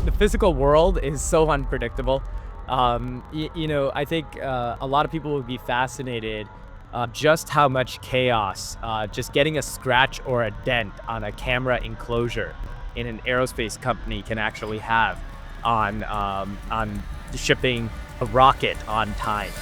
The physical world is so unpredictable. I think a lot of people would be fascinated just how much chaos just getting a scratch or a dent on a camera enclosure in an aerospace company can actually have on shipping a rocket on time.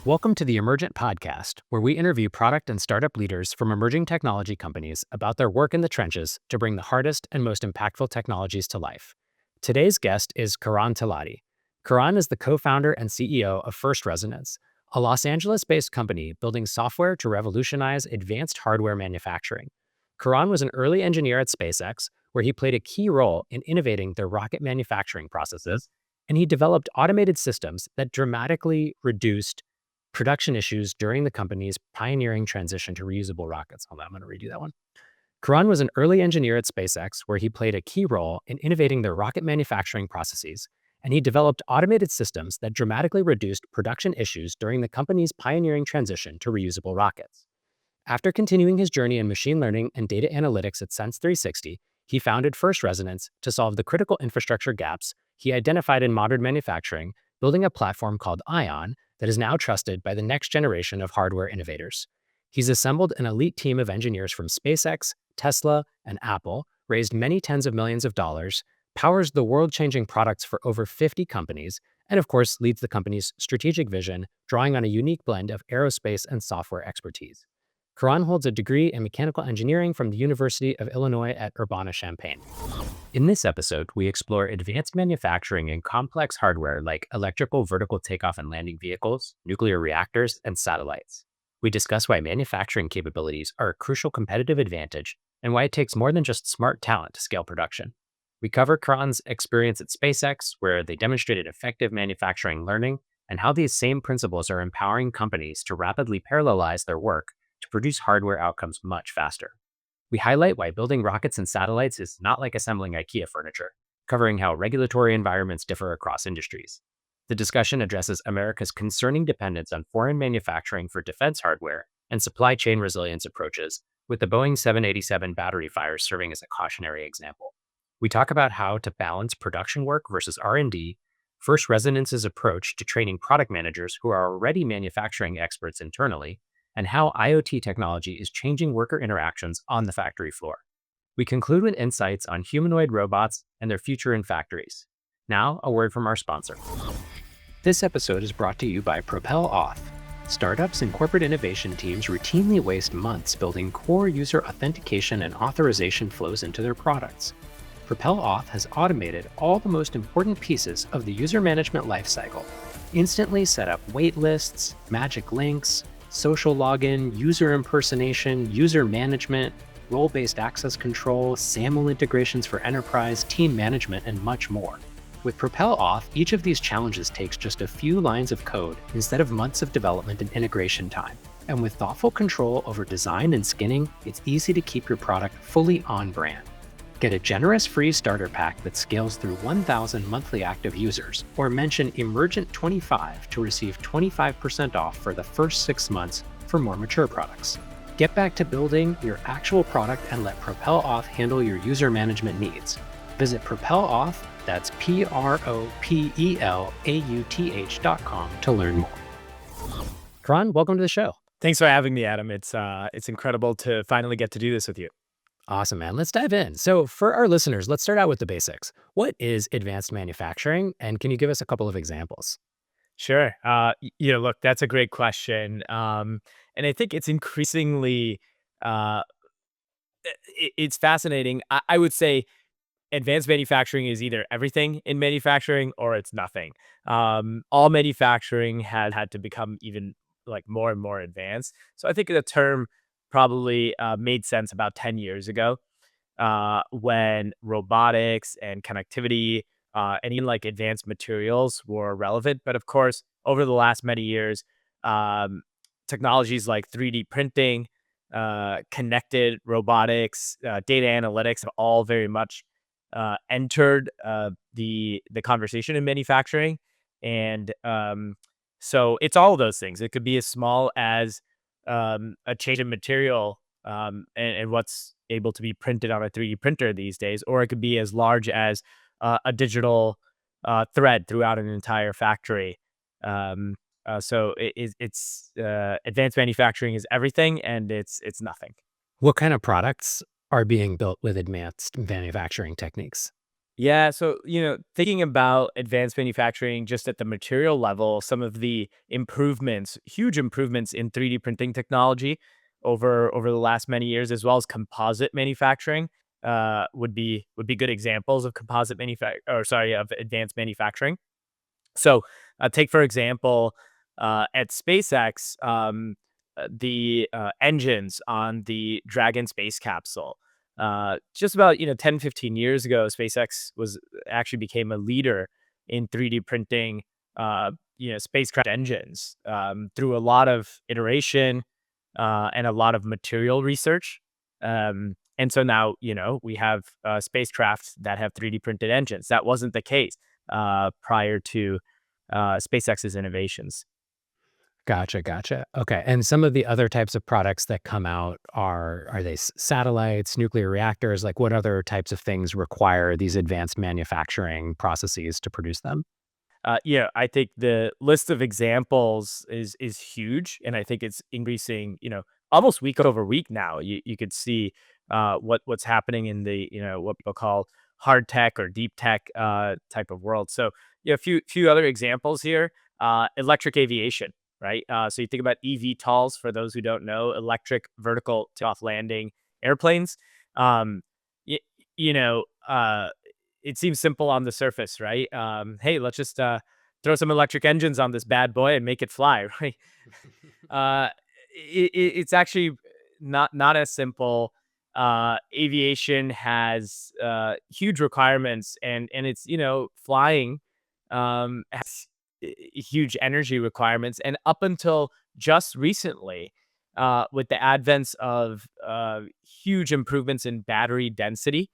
Welcome to the Emergent Podcast, where we interview product and startup leaders from emerging technology companies about their work in the trenches to bring the hardest and most impactful technologies to life. Today's guest is Karan Talati. Karan is the co-founder and CEO of First Resonance, a Los Angeles-based company building software to revolutionize advanced hardware manufacturing. Karan was an early engineer at SpaceX, where he played a key role in innovating their rocket manufacturing processes, and he developed automated systems that dramatically reduced production issues during the company's pioneering transition to reusable rockets. Hold on, I'm going to redo that one. Karan was an early engineer at SpaceX, where he played a key role in innovating their rocket manufacturing processes, and he developed automated systems that dramatically reduced production issues during the company's pioneering transition to reusable rockets. After continuing his journey in machine learning and data analytics at Sense 360, he founded First Resonance to solve the critical infrastructure gaps he identified in modern manufacturing, building a platform called Ion that is now trusted by the next generation of hardware innovators. He's assembled an elite team of engineers from SpaceX, Tesla, and Apple, raised many tens of millions of dollars, powers the world-changing products for over 50 companies, and of course leads the company's strategic vision, drawing on a unique blend of aerospace and software expertise. Karan holds a degree in mechanical engineering from the University of Illinois at Urbana-Champaign. In this episode, we explore advanced manufacturing in complex hardware like electrical vertical takeoff and landing vehicles, nuclear reactors, and satellites. We discuss why manufacturing capabilities are a crucial competitive advantage and why it takes more than just smart talent to scale production. We cover Karan's experience at SpaceX, where they demonstrated effective manufacturing learning, and how these same principles are empowering companies to rapidly parallelize their work to produce hardware outcomes much faster. We highlight why building rockets and satellites is not like assembling IKEA furniture, covering how regulatory environments differ across industries. The discussion addresses America's concerning dependence on foreign manufacturing for defense hardware and supply chain resilience approaches, with the Boeing 787 battery fires serving as a cautionary example. We talk about how to balance production work versus R&D, First Resonance's approach to training product managers who are already manufacturing experts internally, and how IoT technology is changing worker interactions on the factory floor. We conclude with insights on humanoid robots and their future in factories. Now, a word from our sponsor. This episode is brought to you by Propel Auth. Startups and corporate innovation teams routinely waste months building core user authentication and authorization flows into their products. Propel Auth has automated all the most important pieces of the user management lifecycle. Instantly set up wait lists, magic links, social login, user impersonation, user management, role-based access control, SAML integrations for enterprise, team management, and much more. With Propel Auth, each of these challenges takes just a few lines of code instead of months of development and integration time. And with thoughtful control over design and skinning, it's easy to keep your product fully on brand. Get a generous free starter pack that scales through 1,000 monthly active users, or mention Emergent25 to receive 25% off for the first 6 months for more mature products. Get back to building your actual product and let Propel Auth handle your user management needs. Visit Propel Auth, that's PROPELAUTH.com to learn more. Karan, welcome to the show. Thanks for having me, Adam. It's incredible to finally get to do this with you. Awesome, man. Let's dive in. So for our listeners, let's start out with the basics. What is advanced manufacturing? And can you give us a couple of examples? Sure. Look, that's a great question. And I think it's increasingly, uh, it's fascinating. I would say advanced manufacturing is either everything in manufacturing or it's nothing. All manufacturing had to become even like more and more advanced. So I think the term probably made sense about 10 years ago when robotics and connectivity and even like advanced materials were relevant. But of course, over the last many years, um, technologies like 3D printing, connected robotics, data analytics have all very much entered the conversation in manufacturing, and so it's all of those things. It could be as small as a change in material and what's able to be printed on a 3D printer these days, or it could be as large as a digital thread throughout an entire factory. Um, it's advanced manufacturing is everything, and it's nothing. What kind of products are being built with advanced manufacturing techniques? Yeah, so thinking about advanced manufacturing just at the material level, some of the improvements, huge improvements in 3D printing technology over the last many years, as well as composite manufacturing, would be good examples of of advanced manufacturing. So, take for example, at SpaceX, the engines on the Dragon space capsule. Just about 10-15 years ago, SpaceX was actually became a leader in 3D printing, spacecraft engines through a lot of iteration and a lot of material research. And so now we have spacecraft that have 3D printed engines. That wasn't the case prior to SpaceX's innovations. Gotcha, gotcha. Okay, and some of the other types of products that come out are they satellites, nuclear reactors? Like, what other types of things require these advanced manufacturing processes to produce them? Yeah, I think the list of examples is huge, and I think it's increasing. Almost week over week now. You could see what's happening in the what people call hard tech or deep tech type of world. So yeah, a few other examples here. Electric aviation, right? So you think about eVTOLs for those who don't know, electric vertical takeoff landing airplanes. Um, y- you know, it seems simple on the surface, right? Hey, let's just throw some electric engines on this bad boy and make it fly, right? Uh, it's actually not as simple. Aviation has huge requirements, and it's flying has huge energy requirements, and up until just recently, with the advent of huge improvements in battery density,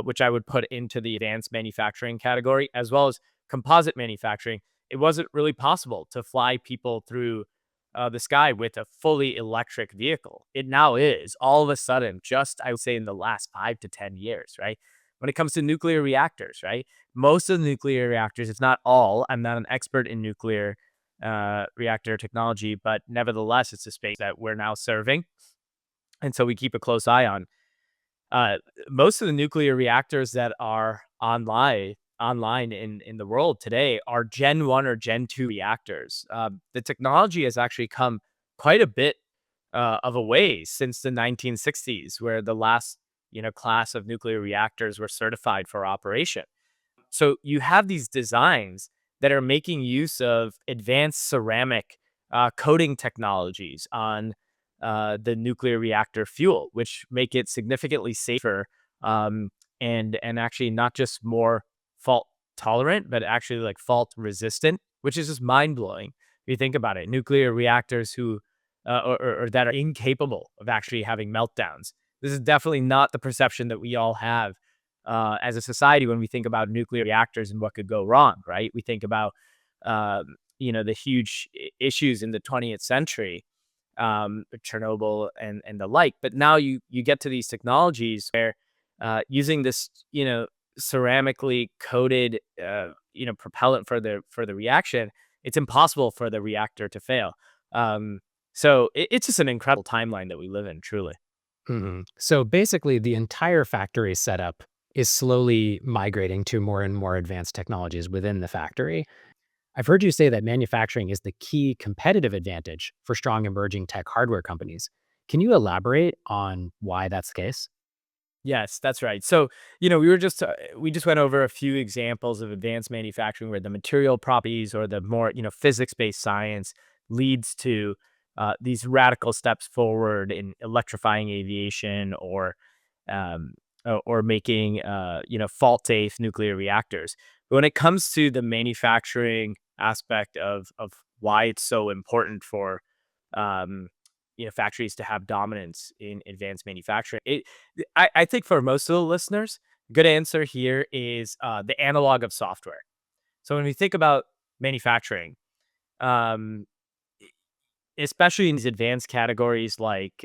which I would put into the advanced manufacturing category, as well as composite manufacturing, it wasn't really possible to fly people through the sky with a fully electric vehicle. It now is all of a sudden, just I would say in the last 5 to 10 years, right? When it comes to nuclear reactors, right? Most of the nuclear reactors, it's not all. I'm not an expert in nuclear reactor technology, but nevertheless, it's a space that we're now serving, and so we keep a close eye on. Uh, Most of the nuclear reactors that are online in the world today are Gen 1 or Gen 2 reactors. The technology has actually come quite a bit of a way since the 1960s, where the last class of nuclear reactors were certified for operation. So you have these designs that are making use of advanced ceramic coating technologies on the nuclear reactor fuel, which make it significantly safer, um, and actually not just more fault tolerant, but actually like fault resistant, which is just mind blowing. If you think about it, nuclear reactors or that are incapable of actually having meltdowns. This is definitely not the perception that we all have as a society when we think about nuclear reactors and what could go wrong, right? We think about the huge issues in the 20th century, Chernobyl and the like. But now you get to these technologies where using this ceramically coated propellant for the reaction, it's impossible for the reactor to fail. Um, so it's just an incredible timeline that we live in, truly. So basically, the entire factory setup is slowly migrating to more and more advanced technologies within the factory. I've heard you say that manufacturing is the key competitive advantage for strong emerging tech hardware companies. Can you elaborate on why that's the case? Yes, that's right. So, we just went over a few examples of advanced manufacturing where the material properties or the more, physics-based science leads to these radical steps forward in electrifying aviation or making fault-safe nuclear reactors. But when it comes to the manufacturing aspect of why it's so important for um, factories to have dominance in advanced manufacturing. I think for most of the listeners, good answer here is the analog of software. So when we think about manufacturing, um, especially in these advanced categories like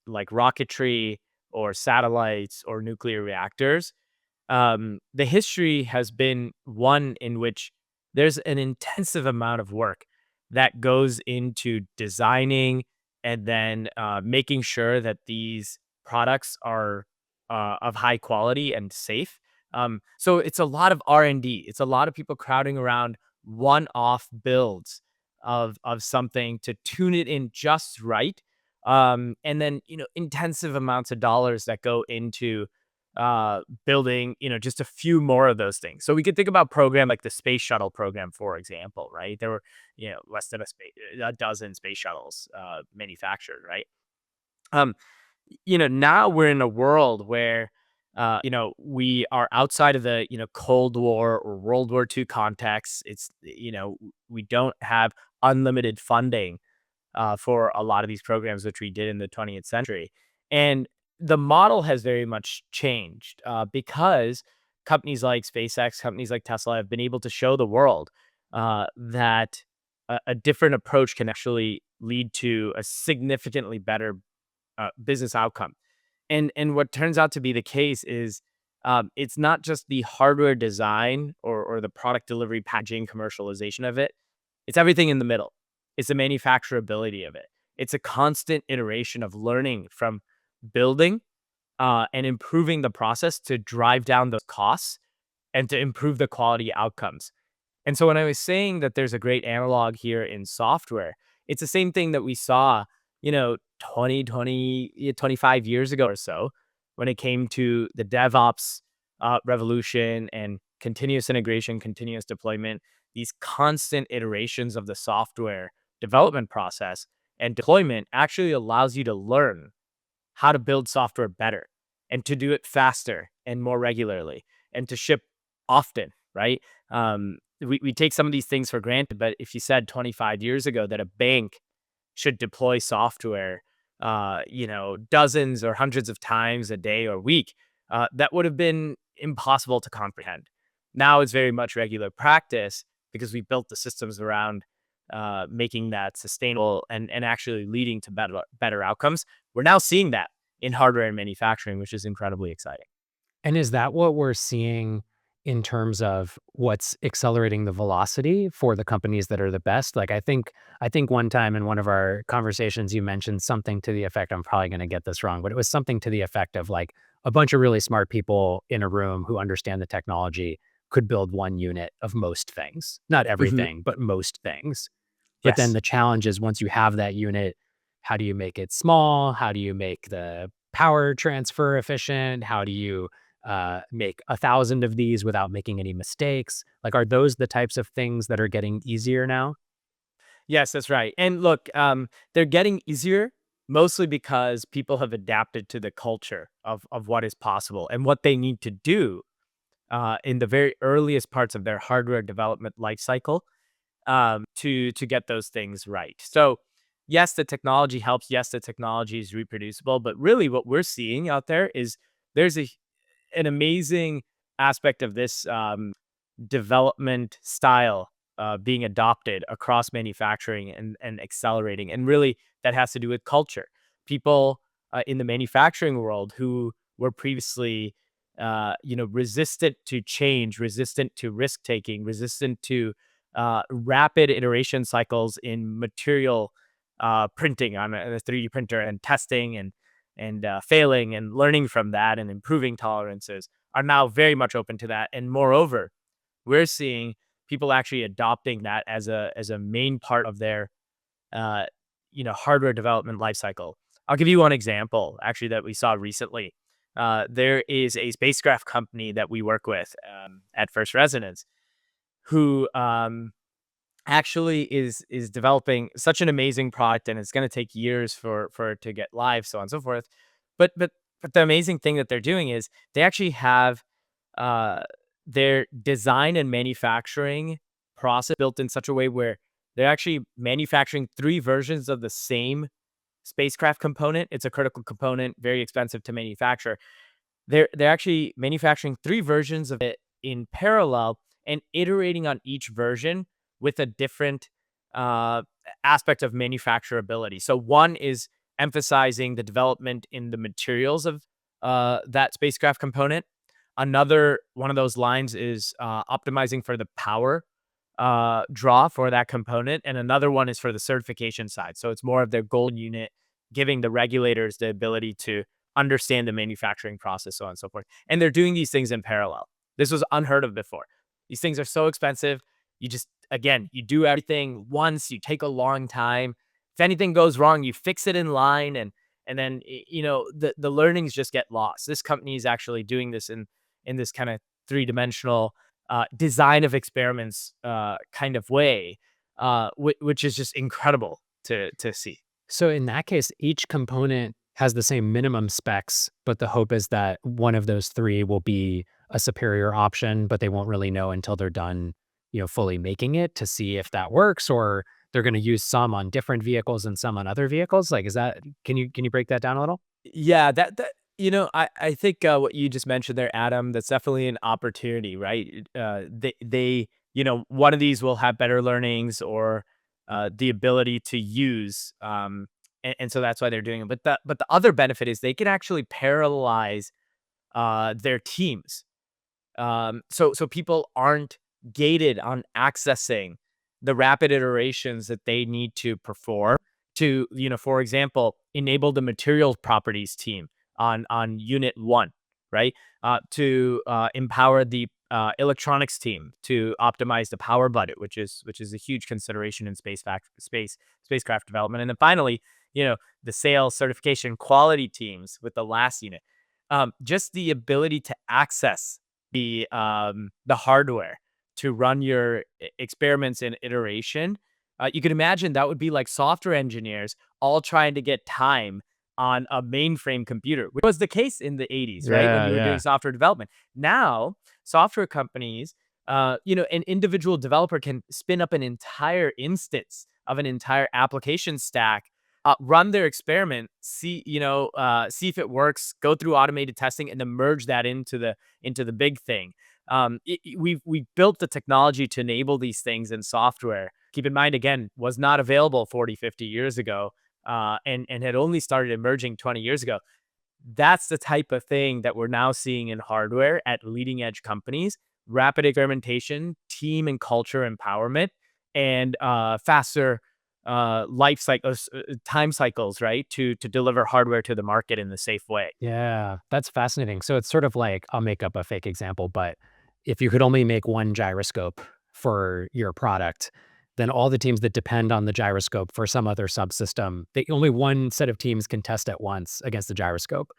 rocketry or satellites or nuclear reactors, the history has been one in which there's an intensive amount of work that goes into designing and then making sure that these products are of high quality and safe. So it's a lot of R&D. It's a lot of people crowding around one-off builds of something to tune it in just right. And then intensive amounts of dollars that go into building, just a few more of those things. So we could think about program like the space shuttle program, for example, right? There were, less than a dozen space shuttles manufactured, right? Um, now we're in a world where, we are outside of the, Cold War or World War II context. We don't have unlimited funding for a lot of these programs, which we did in the 20th century. And the model has very much changed because companies like SpaceX, companies like Tesla have been able to show the world that a different approach can actually lead to a significantly better business outcome. And what turns out to be the case is it's not just the hardware design or the product delivery, packaging, commercialization of it. It's everything in the middle. It's the manufacturability of it. It's a constant iteration of learning from building and improving the process to drive down those costs and to improve the quality outcomes. And so when I was saying that there's a great analog here in software, it's the same thing that we saw, 25 years ago or so when it came to the DevOps revolution and continuous integration, continuous deployment, these constant iterations of the software development process and deployment actually allows you to learn how to build software better and to do it faster and more regularly and to ship often, right? We take some of these things for granted, but if you said 25 years ago that a bank should deploy software, dozens or hundreds of times a day or week, that would have been impossible to comprehend. Now it's very much regular practice because we built the systems around making that sustainable and actually leading to better outcomes. We're now seeing that in hardware and manufacturing, which is incredibly exciting. And is that what we're seeing in terms of what's accelerating the velocity for the companies that are the best? Like, I think one time in one of our conversations, you mentioned something to the effect, I'm probably going to get this wrong, but it was something to the effect of like a bunch of really smart people in a room who understand the technology could build one unit of most things. Not Mhm. everything, but most things. But then Yes. the challenge is once you have that unit, how do you make it small? How do you make the power transfer efficient? How do you make 1,000 of these without making any mistakes? Like, are those the types of things that are getting easier now? Yes, that's right. And look, they're getting easier mostly because people have adapted to the culture of what is possible and what they need to do in the very earliest parts of their hardware development life cycle to get those things right. So, yes, the technology helps. Yes, the technology is reproducible. But really, what we're seeing out there is there's an amazing aspect of this development style being adopted across manufacturing and accelerating. And really, that has to do with culture. People in the manufacturing world who were previously, resistant to change, resistant to risk taking, resistant to rapid iteration cycles in material printing on a 3D printer and testing and failing and learning from that and improving tolerances are now very much open to that. And moreover, we're seeing people actually adopting that as a main part of their uh, hardware development lifecycle. I'll give you one example actually that we saw recently. There is a spacecraft company that we work with at First Resonance who actually is developing such an amazing product, and it's going to take years for it to get live, so on and so forth. But the amazing thing that they're doing is they actually have uh, their design and manufacturing process built in such a way where They're actually manufacturing 3 versions of the same spacecraft component. It's a critical component, very expensive to manufacture. They're actually manufacturing 3 versions of it in parallel and iterating on each version with a different, uh, aspect of manufacturability. So one is emphasizing the development in the materials of, that spacecraft component. Another one of those lines is, optimizing for the power, draw for that component, and another one is for the certification side. So it's more of their gold unit, giving the regulators the ability to understand the manufacturing process, so on and so forth. And they're doing these things in parallel. This was unheard of before. These things are so expensive. You just, again, you do everything once, you take a long time. If anything goes wrong, you fix it in line, and then the learnings just get lost. This company is actually doing this in this kind of three-dimensional design of experiments kind of way, which is just incredible to see. So in that case, each component has the same minimum specs, but the hope is that one of those three will be a superior option, but they won't really know until they're done, fully making it to see if that works, or they're going to use some on different vehicles and some on other vehicles. Like, is that, can you break that down a little? Yeah, that I think what you just mentioned there, Adam, that's definitely an opportunity, right? One of these will have better learnings or the ability to use, and so that's why they're doing it. But the other benefit is they can actually parallelize their teams. So people aren't gated on accessing the rapid iterations that they need to perform to, for example, enable the materials properties team on unit one, right? To empower the electronics team to optimize the power budget, which is a huge consideration in spacecraft development. And then finally, the sales, certification, quality teams with the last unit. Just the ability to access the hardware to run your experiments in iteration. You can imagine that would be like software engineers all trying to get time on a mainframe computer, which was the case in the 80s, right? When Yeah, you were doing yeah. software development. Now, software companies, an individual developer can spin up an entire instance of an entire application stack, run their experiment, see if it works, go through automated testing, and then merge that into the big thing. We've built the technology to enable these things in software. Keep in mind, again, was not available 40, 50 years ago, and had only started emerging 20 years ago. That's the type of thing that we're now seeing in hardware at leading edge companies: rapid experimentation, team and culture empowerment, and faster life cycles, time cycles, right? To deliver hardware to the market in the safe way. Yeah, that's fascinating. So it's sort of like, I'll make up a fake example, but if you could only make one gyroscope for your product, then all the teams that depend on the gyroscope for some other subsystem, only one set of teams can test at once against the gyroscope.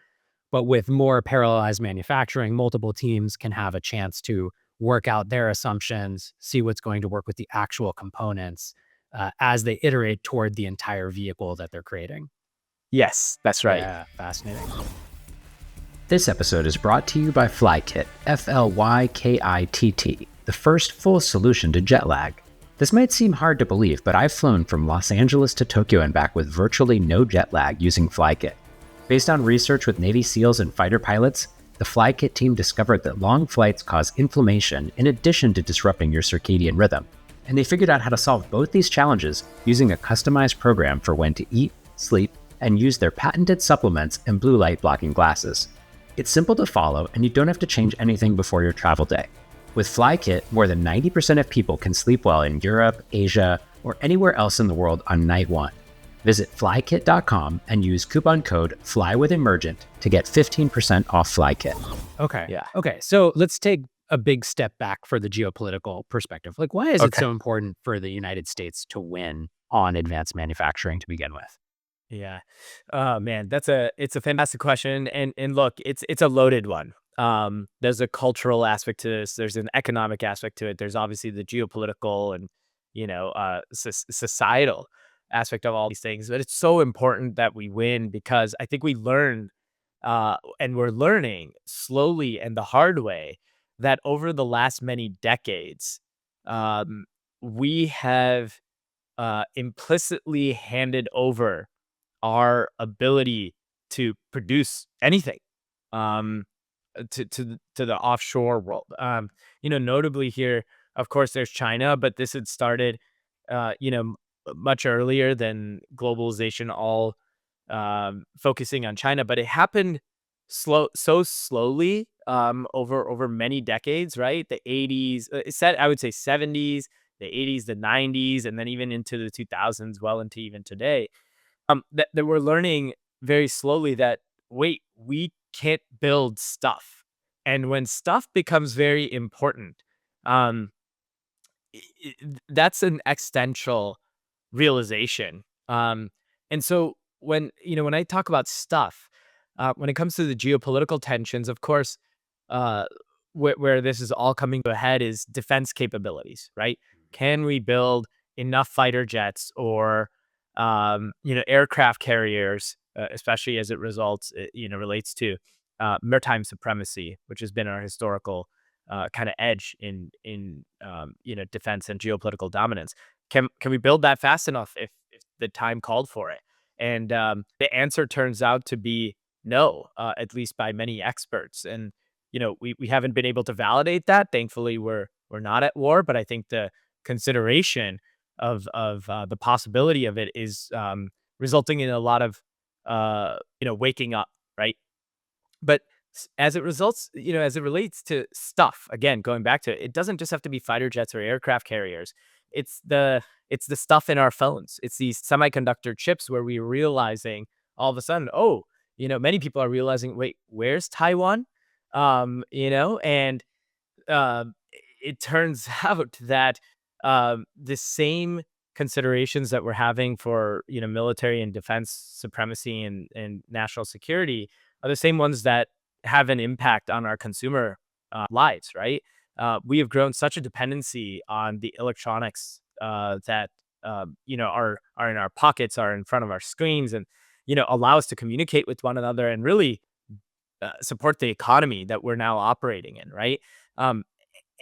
But with more parallelized manufacturing, multiple teams can have a chance to work out their assumptions, see what's going to work with the actual components as they iterate toward the entire vehicle that they're creating. Yes, that's right. Yeah, fascinating. This episode is brought to you by FlyKit, FLYKITT, the first full solution to jet lag. This might seem hard to believe, but I've flown from Los Angeles to Tokyo and back with virtually no jet lag using FlyKit. Based on research with Navy SEALs and fighter pilots, the FlyKit team discovered that long flights cause inflammation in addition to disrupting your circadian rhythm. And they figured out how to solve both these challenges using a customized program for when to eat, sleep, and use their patented supplements and blue light blocking glasses. It's simple to follow, and you don't have to change anything before your travel day. With FlyKit, more than 90% of people can sleep well in Europe, Asia, or anywhere else in the world on night one. Visit flykit.com and use coupon code FLYWITHEMERGENT to get 15% off FlyKit. Okay. Yeah. Okay. So let's take a big step back for the geopolitical perspective. Like, why is it Okay. so important for the United States to win on advanced manufacturing to begin with? Yeah. Oh man, it's a fantastic question. And look, it's a loaded one. There's a cultural aspect to this, there's an economic aspect to it, there's obviously the geopolitical and societal aspect of all these things. But it's so important that we win because I think we learned and we're learning slowly and the hard way that over the last many decades, um, we have implicitly handed over our ability to produce anything, um, to the offshore world. Notably here, of course, there's China, but this had started, much earlier than globalization, all focusing on China, but it happened so slowly, over many decades, right? The 80s, I would say 70s, the 80s, the 90s, and then even into the 2000s, well into even today. That we're learning very slowly that, wait, we can't build stuff, and when stuff becomes very important, um, that's an existential realization. And so when I talk about stuff, when it comes to the geopolitical tensions, of course, uh, where this is all coming to a head is defense capabilities, right? Can we build enough fighter jets or aircraft carriers, especially as it relates to maritime supremacy, which has been our historical kind of edge in defense and geopolitical dominance. Can we build that fast enough if the time called for it? And the answer turns out to be no, at least by many experts. And we haven't been able to validate that. Thankfully, we're not at war, but I think the consideration of the possibility of it is resulting in a lot of waking up, right? But as it relates to stuff, again, going back to it, it doesn't just have to be fighter jets or aircraft carriers. It's the stuff in our phones. It's these semiconductor chips where we're realizing all of a sudden, oh, many people are realizing, wait, where's Taiwan? And um, it turns out that the same considerations that we're having for military and defense supremacy and national security are the same ones that have an impact on our consumer lives, right? We have grown such a dependency on the electronics that are in our pockets, are in front of our screens, and allow us to communicate with one another and really support the economy that we're now operating in, right? Um,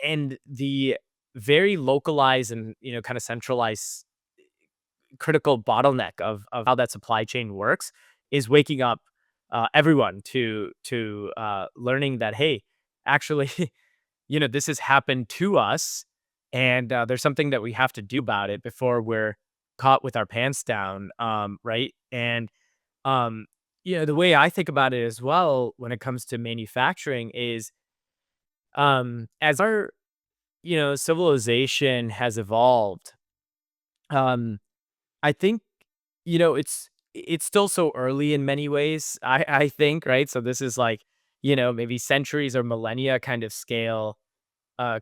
and the very localized and kind of centralized critical bottleneck of how that supply chain works is waking up everyone to learning that, hey, actually, this has happened to us, and there's something that we have to do about it before we're caught with our pants down, right? And the way I think about it as well when it comes to manufacturing is, as our civilization has evolved, um, I think it's still so early in many ways. I think, right. So this is like maybe centuries or millennia kind of scale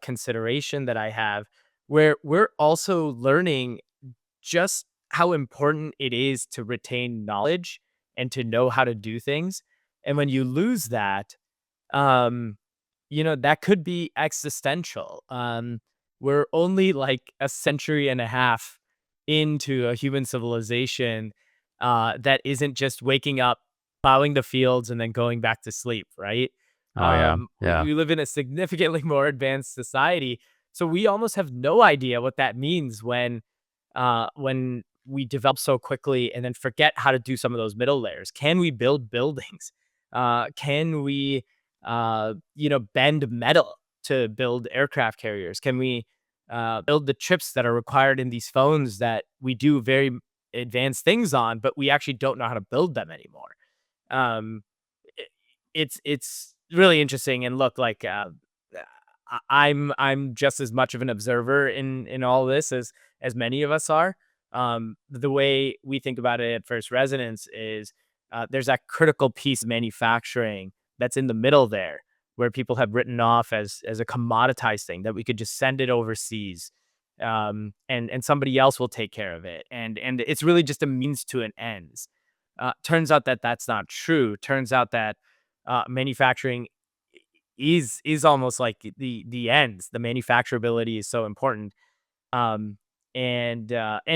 consideration that I have, where we're also learning just how important it is to retain knowledge and to know how to do things. And when you lose that, um, that could be existential. We're only like a century and a half into a human civilization that isn't just waking up, plowing the fields, and then going back to sleep, right? Oh yeah, We yeah. live in a significantly more advanced society, so we almost have no idea what that means when we develop so quickly and then forget how to do some of those middle layers. Can we build buildings? Can we bend metal to build aircraft carriers? Can we build the chips that are required in these phones that we do very advanced things on, but we actually don't know how to build them anymore? Um, i- it's really interesting. And look, like I'm just as much of an observer in all this as many of us are. The way we think about it at First Resonance is there's that critical piece of manufacturing that's in the middle there, where people have written off as a commoditized thing that we could just send it overseas, and somebody else will take care of it, and it's really just a means to an ends. Turns out that that's not true. Turns out that manufacturing is almost like the ends. The manufacturability is so important. Um, and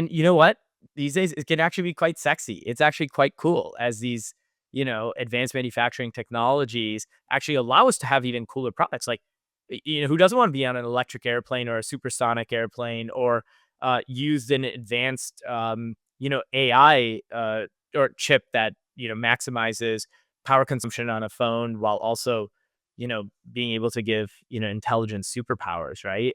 you know what? These days it can actually be quite sexy. It's actually quite cool as these, advanced manufacturing technologies actually allow us to have even cooler products. Like, who doesn't want to be on an electric airplane or a supersonic airplane or used an advanced, AI or chip that maximizes power consumption on a phone while also being able to give intelligent superpowers, right?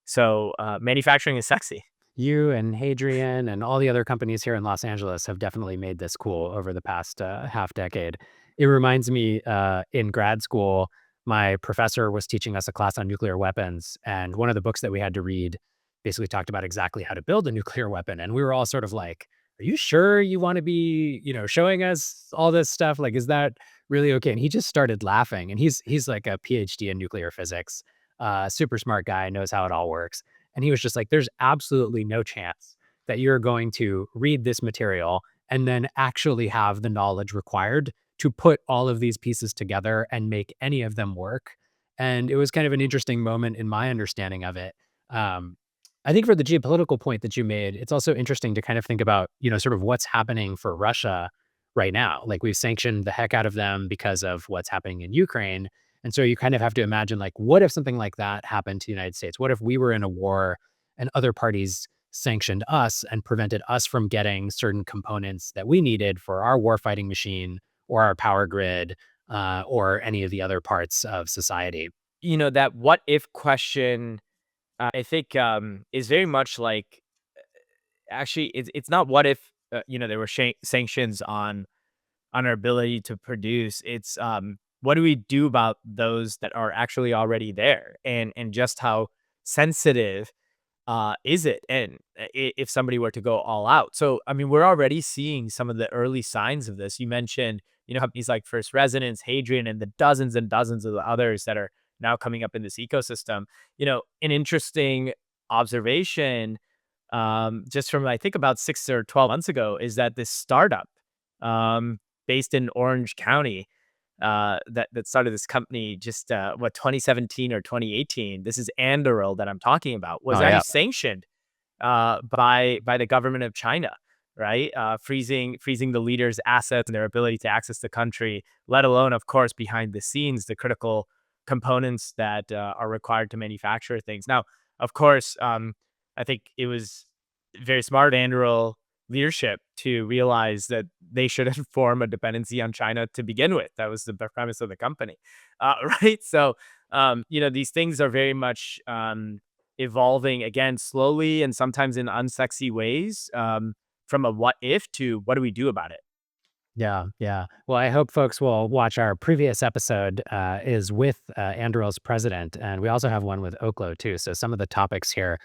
So manufacturing is sexy. You and Hadrian and all the other companies here in Los Angeles have definitely made this cool over the past half decade. It reminds me in grad school, my professor was teaching us a class on nuclear weapons. And one of the books that we had to read basically talked about exactly how to build a nuclear weapon. And we were all sort of like, are you sure you want to be, showing us all this stuff? Like, is that really okay? And he just started laughing. And he's like a PhD in nuclear physics, super smart guy, knows how it all works. And he was just like, there's absolutely no chance that you're going to read this material and then actually have the knowledge required to put all of these pieces together and make any of them work. And it was kind of an interesting moment in my understanding of it. Um, I think for the geopolitical point that you made, it's also interesting to kind of think about, sort of what's happening for Russia right now. Like we've sanctioned the heck out of them because of what's happening in Ukraine. And so you kind of have to imagine, like, what if something like that happened to the United States? What if we were in a war and other parties sanctioned us and prevented us from getting certain components that we needed for our warfighting machine or our power grid or any of the other parts of society? That what if question, I think, is very much like, actually, it's not what if, there were sanctions on our ability to produce. It's what do we do about those that are actually already there, and just how sensitive is it? And if somebody were to go all out. So, I mean, we're already seeing some of the early signs of this. You mentioned, companies like First Resonance, Hadrian, and the dozens and dozens of the others that are now coming up in this ecosystem. An interesting observation, just from, I think, about 6 or 12 months ago, is that this startup, um, based in Orange County, that started this company just 2017 or 2018. This is Anduril that I'm talking about, was Oh, actually yeah. sanctioned by the government of China, right? Freezing the leaders' assets and their ability to access the country, let alone, of course, behind the scenes, the critical components that are required to manufacture things. Now, of course, I think it was very smart Anduril leadership to realize that they shouldn't form a dependency on China to begin with. That was the premise of the company, right? So, these things are very much evolving again slowly and sometimes in unsexy ways, from a what if to what do we do about it. Yeah, yeah. Well, I hope folks will watch our previous episode is with Anduril's president, and we also have one with Oklo too. So some of the topics here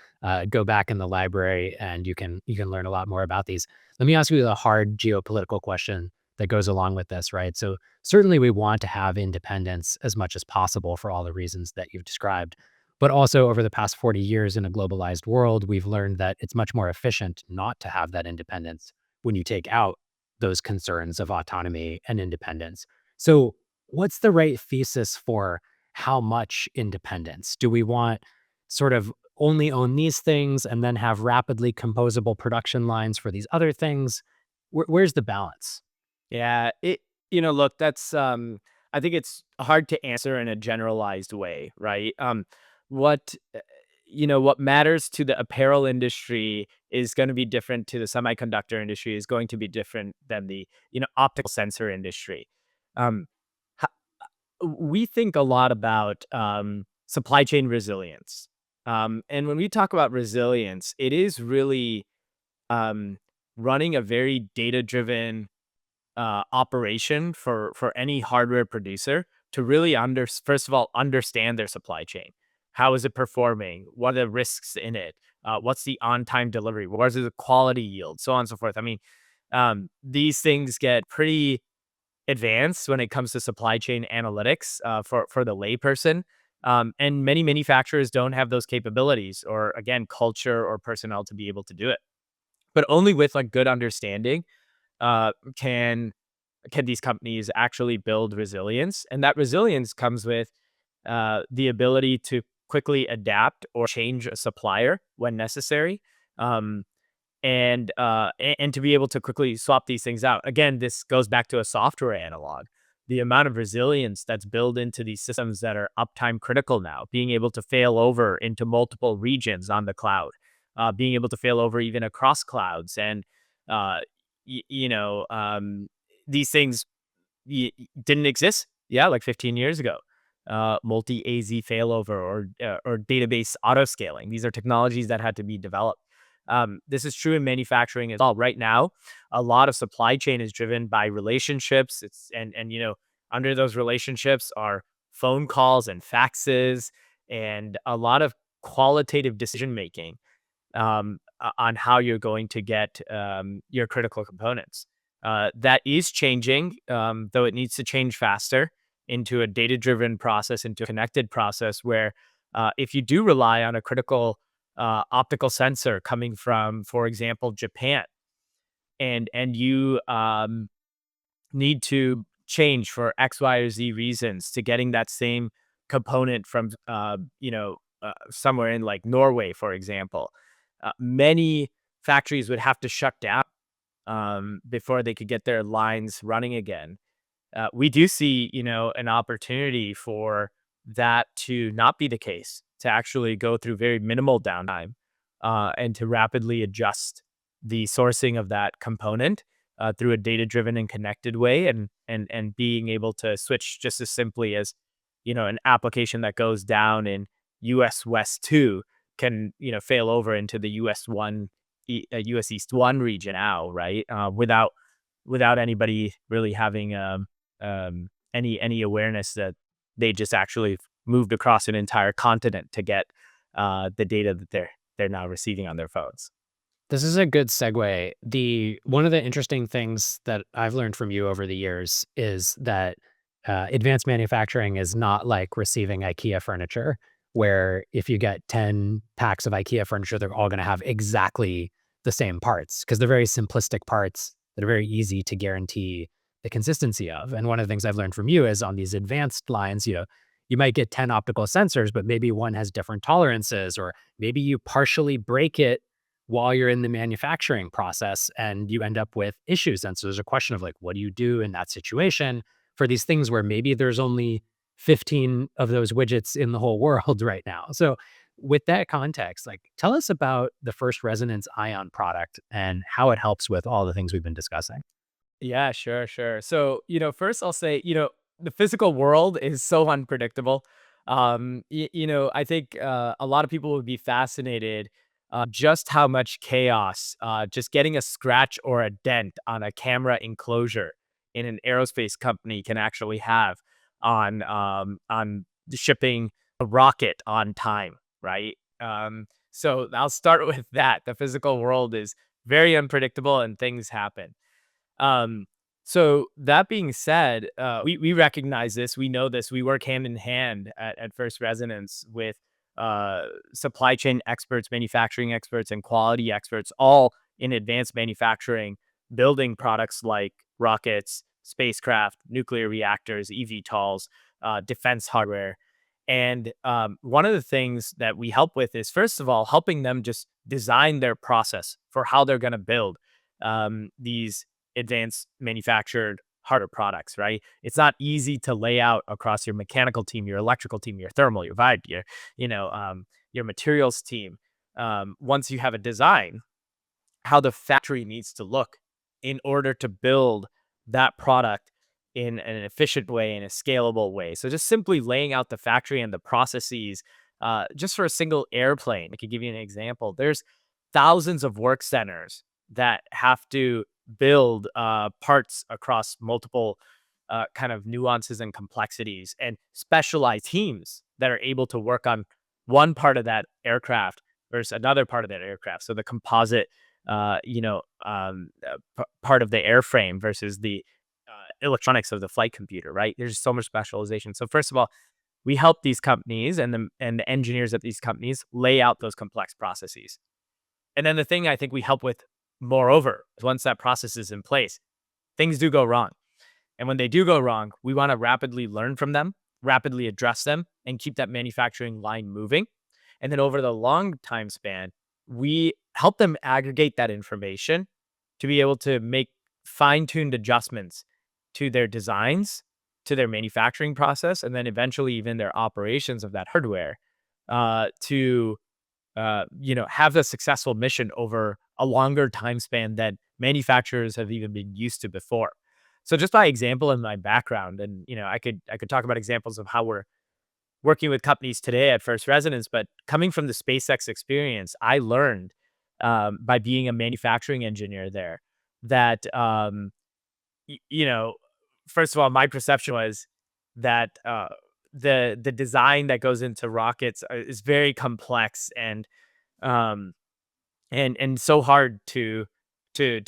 go back in the library, and you can learn a lot more about these. Let me ask you the hard geopolitical question that goes along with this, right? So certainly we want to have independence as much as possible for all the reasons that you've described, but also over the past 40 years in a globalized world, we've learned that it's much more efficient not to have that independence when you take out those concerns of autonomy and independence. So, what's the right thesis for how much independence? Do we want sort of only own these things and then have rapidly composable production lines for these other things? Where's the balance? Yeah, look, that's I think it's hard to answer in a generalized way, right? What what matters to the apparel industry is going to be different to the semiconductor industry, is going to be different than the optical sensor industry. Um, ho- we think a lot about supply chain resilience, and when we talk about resilience, it is really um, running a very data driven operation for any hardware producer to really first of all understand their supply chain. How is it performing? What are the risks in it? What's the on time delivery? What is the quality yield? So on and so forth. I mean, these things get pretty advanced when it comes to supply chain analytics, for the layperson. And many manufacturers don't have those capabilities, or again, culture or personnel to be able to do it. But only with like good understanding uh, can these companies actually build resilience, and that resilience comes with the ability to quickly adapt or change a supplier when necessary, um, and to be able to quickly swap these things out. Again, this goes back to a software analog. The amount of resilience that's built into these systems that are uptime critical now, being able to fail over into multiple regions on the cloud. being able to fail over even across clouds. And, uh, y- you know, these things didn't exist. Yeah, like 15 years ago. Multi AZ failover or database auto scaling. These are technologies that had to be developed. This is true in manufacturing as well. Right now, a lot of supply chain is driven by relationships. And under those relationships are phone calls and faxes and a lot of qualitative decision making on how you're going to get your critical components. That is changing, though it needs to change faster into a data driven process, into a connected process where if you do rely on a critical optical sensor coming from, for example, Japan, and you need to change for X, Y, or Z reasons to getting that same component from, somewhere in like Norway, for example. Many factories would have to shut down before they could get their lines running again. We do see, an opportunity for that to not be the case, to actually go through very minimal downtime and to rapidly adjust the sourcing of that component through a data-driven and connected way, and being able to switch just as simply as, an application that goes down in US West 2 can, fail over into the US East 1 region now, right? Without anybody really having any awareness that they just actually moved across an entire continent to get the data that they're now receiving on their phones. This is a good segue. The one of the interesting things that I've learned from you over the years is that advanced manufacturing is not like receiving IKEA furniture, where if you get 10 packs of IKEA furniture, they're all going to have exactly the same parts because they're very simplistic parts that are very easy to guarantee the consistency of. And one of the things I've learned from you is on these advanced lines, you might get 10 optical sensors, but maybe one has different tolerances, or maybe you partially break it while you're in the manufacturing process and you end up with issues. And so there's a question of like, what do you do in that situation for these things where maybe there's only 15 of those widgets in the whole world right now? So with that context, like tell us about the first resonance ion product and how it helps with all the things we've been discussing. Yeah, sure, sure. So, first I'll say, the physical world is so unpredictable. I think a lot of people would be fascinated just how much chaos just getting a scratch or a dent on a camera enclosure in an aerospace company can actually have on shipping a rocket on time, right? So I'll start with that. The physical world is very unpredictable and things happen. Um, so that being said, we recognize this, we know this, we work hand in hand at First Resonance with supply chain experts, manufacturing experts, and quality experts, all in advanced manufacturing, building products like rockets, spacecraft, nuclear reactors, eVTOLs, defense hardware. And one of the things that we help with is, first of all, helping them just design their process for how they're going to build these advanced manufactured harder products, right? It's not easy to lay out across your mechanical team, your electrical team, your thermal, your vibe, your materials team. Once you have a design, how the factory needs to look in order to build that product in an efficient way, in a scalable way. So just simply laying out the factory and the processes, just for a single airplane. I could give you an example. There's thousands of work centers that have to build parts across multiple kind of nuances and complexities, and specialized teams that are able to work on one part of that aircraft versus another part of that aircraft. So the composite, part of the airframe versus the electronics of the flight computer, right? There's so much specialization. So first of all, we help these companies and the engineers at these companies lay out those complex processes. And then the thing I think we help with, moreover, is once that process is in place, things do go wrong. And when they do go wrong, we want to rapidly learn from them, rapidly address them, and keep that manufacturing line moving. And then over the long time span, we help them aggregate that information to be able to make fine tuned adjustments to their designs, to their manufacturing process, and then eventually even their operations of that hardware to have a successful mission over a longer time span than manufacturers have even been used to before. So just by example in my background, and I could talk about examples of how we're working with companies today at First Resonance, but coming from the SpaceX experience, I learned by being a manufacturing engineer there that y- you know, first of all, my perception was that the design that goes into rockets is very complex um, and so hard to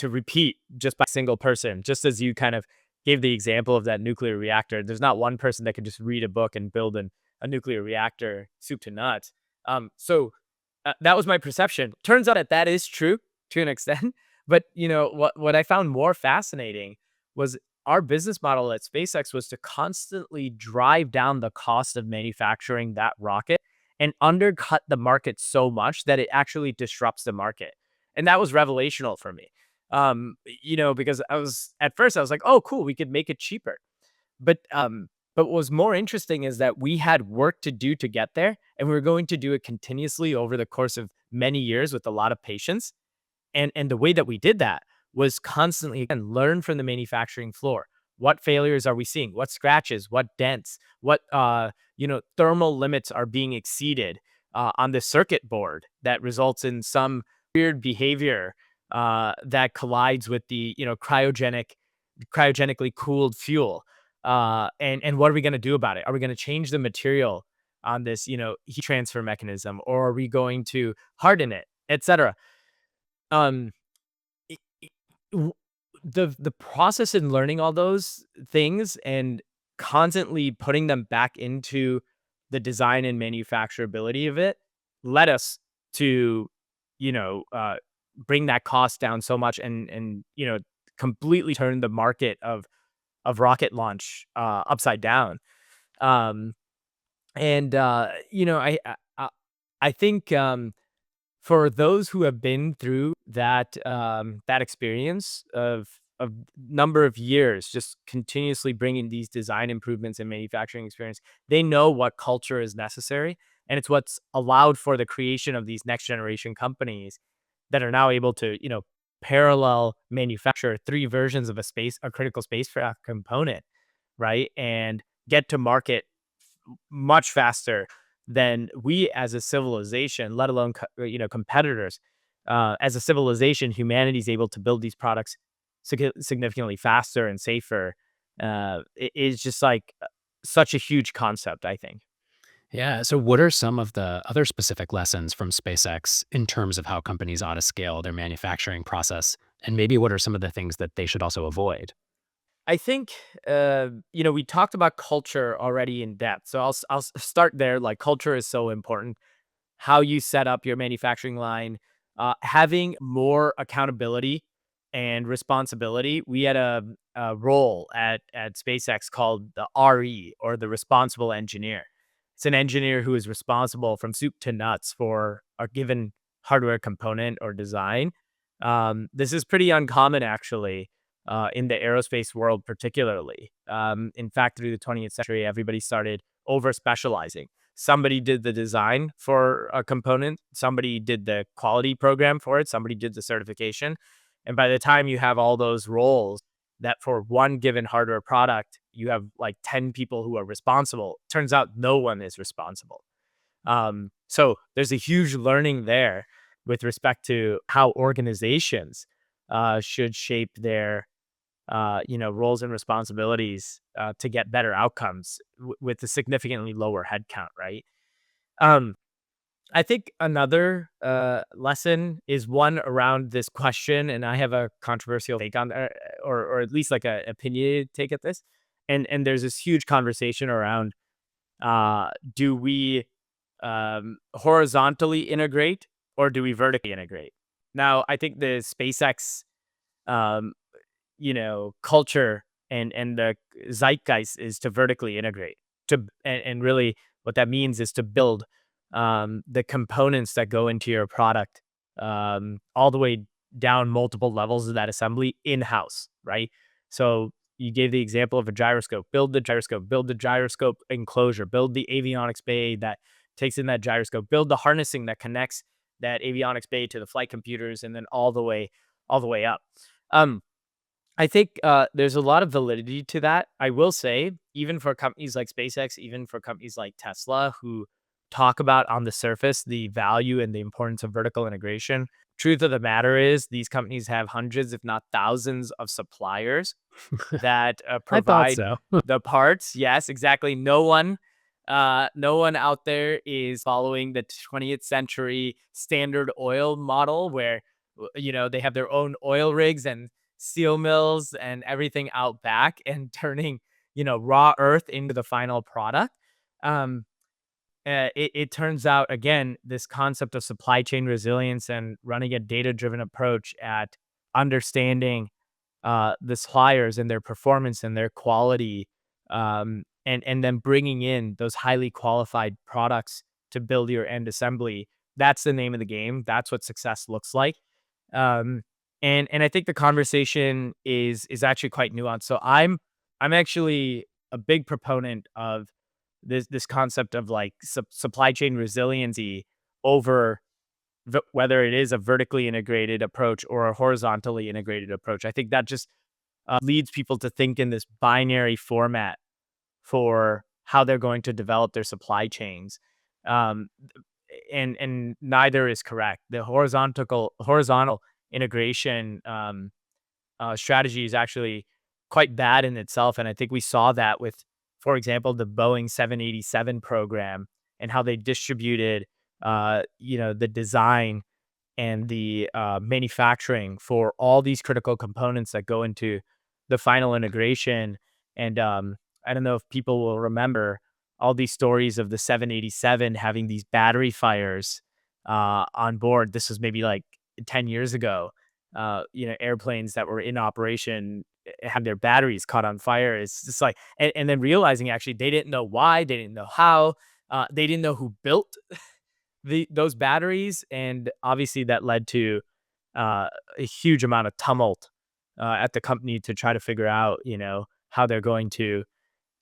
repeat just by a single person. Just as you kind of gave the example of that nuclear reactor, there's not one person that could just read a book and build a nuclear reactor soup to nuts. That was my perception. Turns out that that is true to an extent. But what I found more fascinating was our business model at SpaceX was to constantly drive down the cost of manufacturing that rocket and undercut the market so much that it actually disrupts the market. And that was revelational for me. Because at first I was like, "Oh, cool, we could make it cheaper." But what was more interesting is that we had work to do to get there, and we were going to do it continuously over the course of many years with a lot of patience. And the way that we did that was constantly, again, learn from the manufacturing floor. What failures are we seeing? What scratches? What dents? What thermal limits are being exceeded on the circuit board that results in some weird behavior that collides with the cryogenically cooled fuel. And what are we going to do about it? Are we going to change the material on this heat transfer mechanism, or are we going to harden it, etc.? Um, I I w the process in learning all those things and constantly putting them back into the design and manufacturability of it led us to, you know, uh, bring that cost down so much and completely turn the market of rocket launch, upside down. Um, and, I think, for those who have been through that experience of number of years, just continuously bringing these design improvements and manufacturing experience, they know what culture is necessary, and it's what's allowed for the creation of these next generation companies that are now able to parallel manufacture three versions of a critical spacecraft component, right, and get to market much faster than we as a civilization, let alone competitors. As a civilization, humanity is able to build these products significantly faster and safer. It is just like such a huge concept, I think. Yeah. So, what are some of the other specific lessons from SpaceX in terms of how companies ought to scale their manufacturing process? And maybe what are some of the things that they should also avoid? I think we talked about culture already in depth, so I'll start there. Like, culture is so important. How you set up your manufacturing line, having more accountability and responsibility. We had a role at SpaceX called the RE, or the responsible engineer. It's an engineer who is responsible from soup to nuts for a given hardware component or design. This is pretty uncommon, actually, in the aerospace world, particularly. In fact, through the 20th century, everybody started over specializing. Somebody did the design for a component, somebody did the quality program for it, somebody did the certification. And by the time you have all those roles, that for one given hardware product, you have like 10 people who are responsible. Turns out no one is responsible. So there's a huge learning there with respect to how organizations should shape their roles and responsibilities to get better outcomes with a significantly lower headcount, right? Um, I think another lesson is one around this question, and I have a controversial take on, or at least like a opinionated take at this. And there's this huge conversation around do we horizontally integrate or do we vertically integrate? Now, I think the SpaceX um, culture and the zeitgeist is to vertically integrate and really what that means is to build the components that go into your product all the way down multiple levels of that assembly in-house, right? So you gave the example of a gyroscope. Build the gyroscope enclosure, build the avionics bay that takes in that gyroscope, build the harnessing that connects that avionics bay to the flight computers, and then all the way up. Um, I think there's a lot of validity to that. I will say, even for companies like SpaceX, even for companies like Tesla, who talk about on the surface the value and the importance of vertical integration. Truth of the matter is, these companies have hundreds, if not thousands, of suppliers that I thought provide so. the parts. Yes, exactly. No one out there is following the 20th century Standard Oil model where they have their own oil rigs and steel mills and everything out back and turning raw earth into the final product. Um, it turns out, again, this concept of supply chain resilience and running a data driven approach at understanding the suppliers and their performance and their quality, and then bringing in those highly qualified products to build your end assembly. That's the name of the game. That's what success looks like. Um, and I think the conversation is actually quite nuanced. So I'm actually a big proponent of this concept of like supply chain resiliency over whether it is a vertically integrated approach or a horizontally integrated approach. I think that just leads people to think in this binary format for how they're going to develop their supply chains. Um, and neither is correct. The horizontal integration strategy is actually quite bad in itself, and I think we saw that with, for example, the Boeing 787 program and how they distributed, the design and the manufacturing for all these critical components that go into the final integration. And I don't know if people will remember all these stories of the 787 having these battery fires on board. This was maybe like 10 years ago. Airplanes that were in operation had their batteries caught on fire. It's just like, and then realizing actually they didn't know why, they didn't know how, they didn't know who built those batteries, and obviously that led to a huge amount of tumult at the company to try to figure out, how they're going to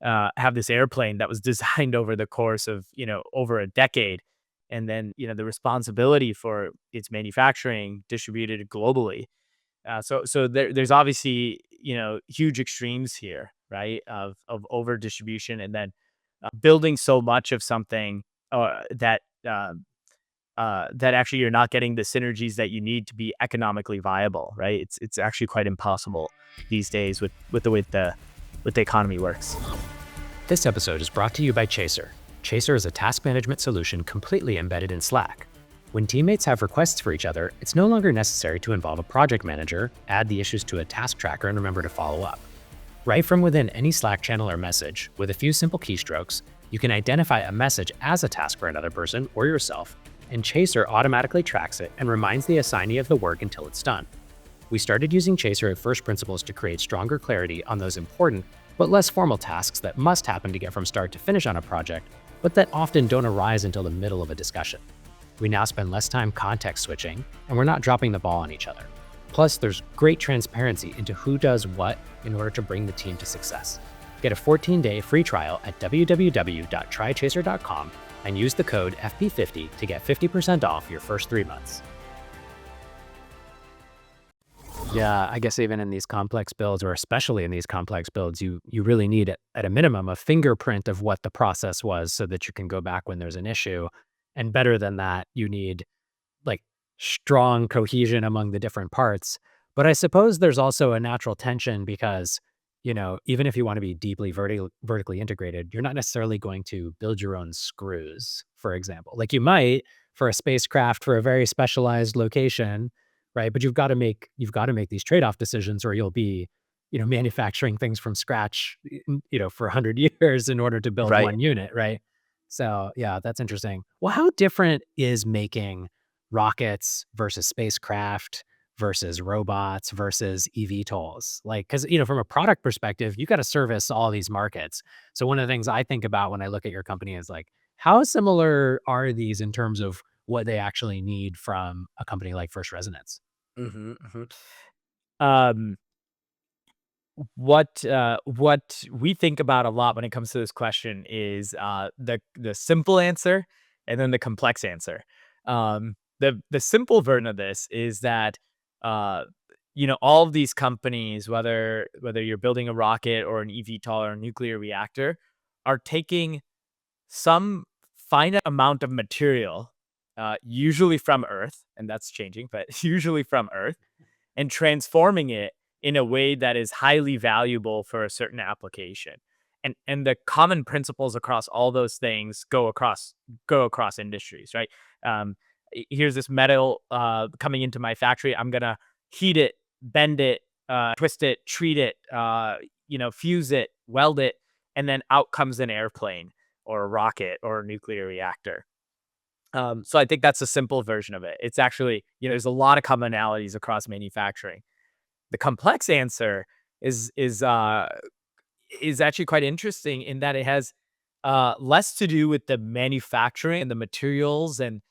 have this airplane that was designed over the course of over a decade, and then the responsibility for its manufacturing distributed globally. So there's obviously huge extremes here, right? Of over distribution, and then building so much of something that actually you're not getting the synergies that you need to be economically viable, right? It's actually quite impossible these days with the way the economy works. This episode is brought to you by Chaser. Chaser is a task management solution completely embedded in Slack. When teammates have requests for each other, it's no longer necessary to involve a project manager, add the issues to a task tracker, and remember to follow up. Right from within any Slack channel or message, with a few simple keystrokes, you can identify a message as a task for another person or yourself, and Chaser automatically tracks it and reminds the assignee of the work until it's done. We started using Chaser at First Principles to create stronger clarity on those important but less formal tasks that must happen to get from start to finish on a project, but that often don't arise until the middle of a discussion. We now spend less time context switching, and we're not dropping the ball on each other. Plus, there's great transparency into who does what in order to bring the team to success. Get a 14-day free trial at www.trychaser.com and use the code FP50 to get 50% off your first 3 months. Yeah, I guess even in these complex builds, or especially in these complex builds, you really need, at a minimum, a fingerprint of what the process was so that you can go back when there's an issue. And better than that, you need like strong cohesion among the different parts. But I suppose there's also a natural tension because, even if you want to be deeply vertically integrated, you're not necessarily going to build your own screws, for example. Like you might for a spacecraft for a very specialized location, right? But you've got to make these trade-off decisions, or you'll be, manufacturing things from scratch, for 100 years in order to build Right. one unit, right? So yeah, that's interesting. Well, how different is making rockets versus spacecraft versus robots versus eVTOLs? Like, because, from a product perspective, you got to service all these markets. So one of the things I think about when I look at your company is like, how similar are these in terms of what they actually need from a company like First Resonance? Hmm. Hmm. Um, what we think about a lot when it comes to this question is the simple answer and then the complex answer. Um, The simple version of this is that, uh, all of these companies, whether you're building a rocket or an eVTOL or a nuclear reactor, are taking some finite amount of material, usually from Earth, and that's changing, but usually from Earth, and transforming it in a way that is highly valuable for a certain application. And the common principles across all those things go across industries, right? Here's this metal coming into my factory. I'm gonna heat it, bend it, twist it, treat it, fuse it, weld it, and then out comes an airplane or a rocket or a nuclear reactor. So I think that's a simple version of it. It's actually, there's a lot of commonalities across manufacturing. The complex answer is is uh is actually quite interesting in that it has less to do with the manufacturing and the materials and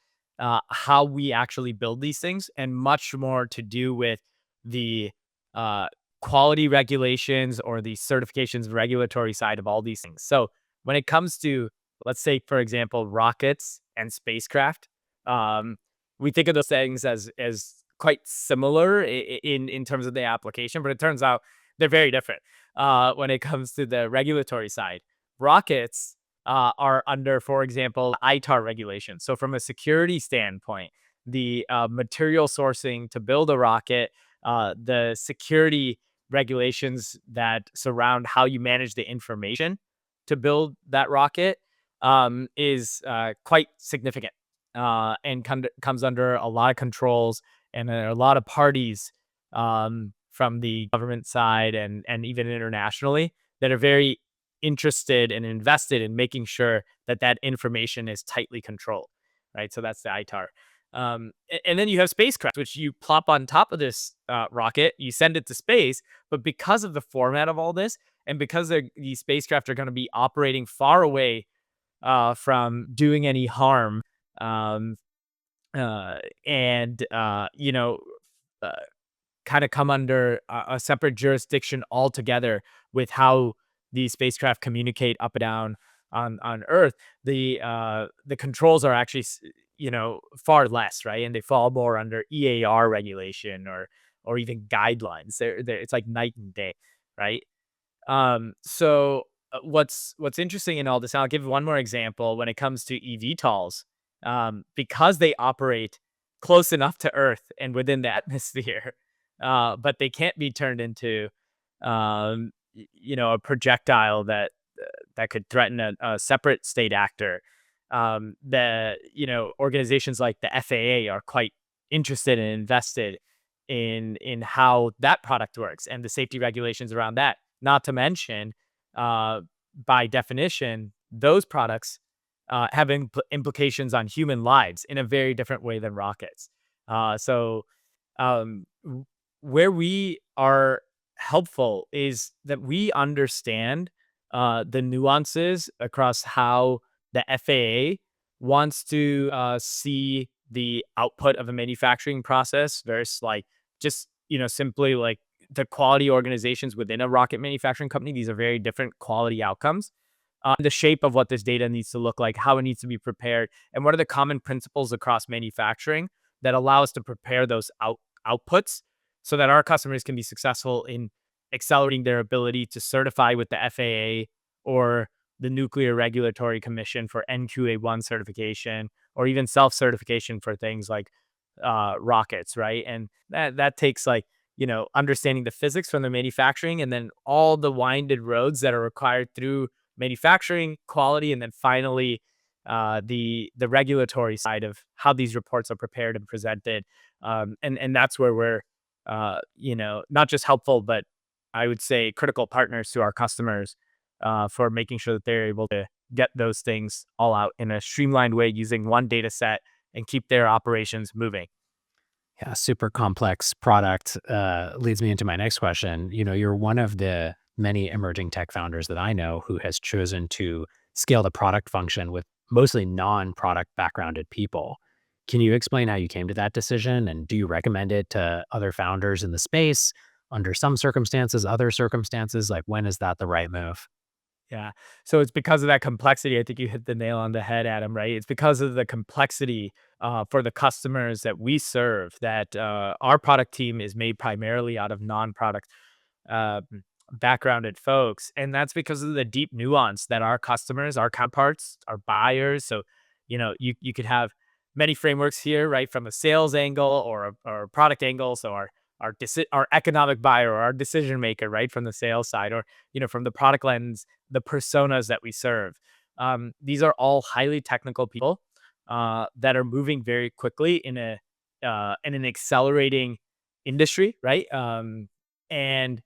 how we actually build these things, and much more to do with the uh, quality regulations or the certifications regulatory side of all these things. So when it comes to, let's say, for example, rockets and spacecraft, um, we think of those things as quite similar in terms of the application, but it turns out they're very different when it comes to the regulatory side. Rockets are under, for example, ITAR regulations. So, from a security standpoint, the material sourcing to build a rocket, the security regulations that surround how you manage the information to build that rocket is quite significant and comes under a lot of controls, and there are a lot of parties from the government side and even internationally that are very interested and invested in making sure that that information is tightly controlled, right? So that's the ITAR. And then you have spacecraft, which you plop on top of this rocket, you send it to space. But because of the format of all this, and because these spacecraft are going to be operating far away from doing any harm, um, and uh, kind of come under a separate jurisdiction altogether with how these spacecraft communicate up and down on Earth. The controls are actually far less, right, and they fall more under EAR regulation or even guidelines. It's like night and day, right? What's interesting in all this, and I'll give one more example when it comes to eVTOLs, because they operate close enough to Earth and within the atmosphere, but they can't be turned into, a projectile that could threaten a separate state actor. Organizations like the FAA are quite interested and invested in how that product works and the safety regulations around that. Not to mention, uh, by definition, those products have implications on human lives in a very different way than rockets. So, w- where we are helpful is that we understand the nuances across how the FAA wants to see the output of a manufacturing process versus like just simply like the quality organizations within a rocket manufacturing company. These are very different quality outcomes. The shape of what this data needs to look like, how it needs to be prepared, and what are the common principles across manufacturing that allow us to prepare those outputs so that our customers can be successful in accelerating their ability to certify with the FAA or the Nuclear Regulatory Commission for NQA1 certification, or even self certification for things like rockets, right? And that takes like understanding the physics from the manufacturing, and then all the winded roads that are required through manufacturing, quality, and then finally the regulatory side of how these reports are prepared and presented. And that's where we're not just helpful, but I would say critical partners to our customers for making sure that they're able to get those things all out in a streamlined way using one data set and keep their operations moving. Yeah, super complex product leads me into my next question. You're one of the many emerging tech founders that I know who has chosen to scale the product function with mostly non-product backgrounded people. Can you explain how you came to that decision, and do you recommend it to other founders in the space under some circumstances, other circumstances? Like, when is that the right move? Yeah. So it's because of that complexity. I think you hit the nail on the head, Adam, right? It's because of the complexity for the customers that we serve. That our product team is made primarily out of non-product uh, backgrounded folks, and that's because of the deep nuance that our customers, our counterparts, our buyers. So, you could have many frameworks here, right, from a sales angle or a product angle. So our economic buyer or our decision maker, right, from the sales side, or from the product lens, the personas that we serve. These are all highly technical people that are moving very quickly in an accelerating industry, right? And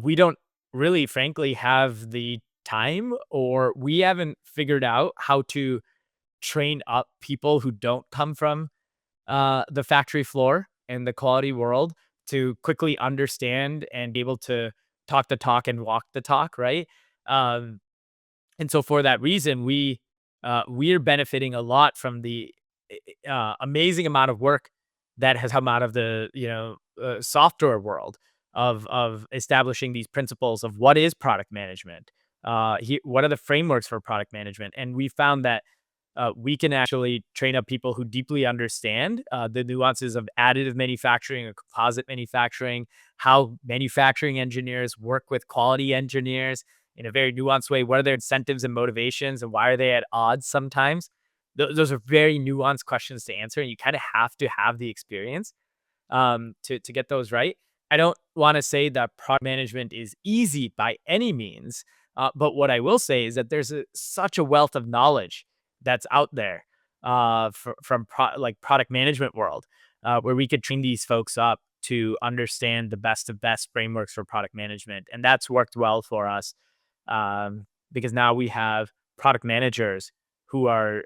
we don't really, frankly, have the time, or we haven't figured out how to train up people who don't come from the factory floor and the quality world to quickly understand and be able to talk the talk and walk the talk, right? Um, and so for that reason, we're benefiting a lot from the amazing amount of work that has come out of the software world of establishing these principles of what is product management. What are the frameworks for product management? And we found that we can actually train up people who deeply understand the nuances of additive manufacturing or composite manufacturing, how manufacturing engineers work with quality engineers in a very nuanced way. What are their incentives and motivations, and why are they at odds sometimes? Those are very nuanced questions to answer, and you kind of have to have the experience to get those right. I don't want to say that product management is easy by any means, but what I will say is that there's such a wealth of knowledge that's out there from like product management world, where we could train these folks up to understand the best of best frameworks for product management, and that's worked well for us because now we have product managers who are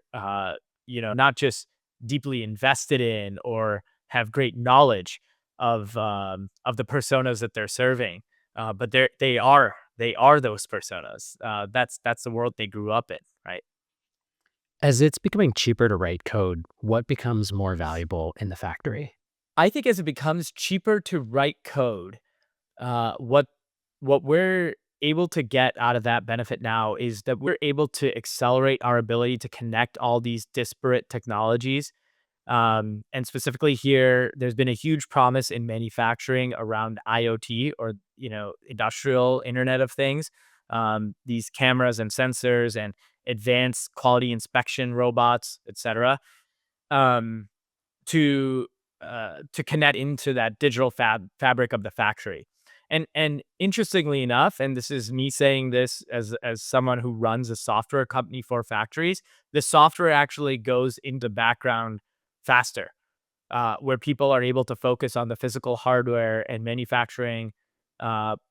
not just deeply invested in or have great knowledge of the personas that they're serving, but they are those personas. That's the world they grew up in, right? As it's becoming cheaper to write code, what becomes more valuable in the factory? I think as it becomes cheaper to write code, what we're able to get out of that benefit now is that we're able to accelerate our ability to connect all these disparate technologies. And specifically here, there's been a huge promise in manufacturing around IoT, or industrial Internet of Things. These cameras and sensors and advanced quality inspection robots, etc. Um, to to connect into that digital fabric of the factory. And interestingly enough, and this is me saying this as someone who runs a software company for factories, the software actually goes into background faster, where people are able to focus on the physical hardware and manufacturing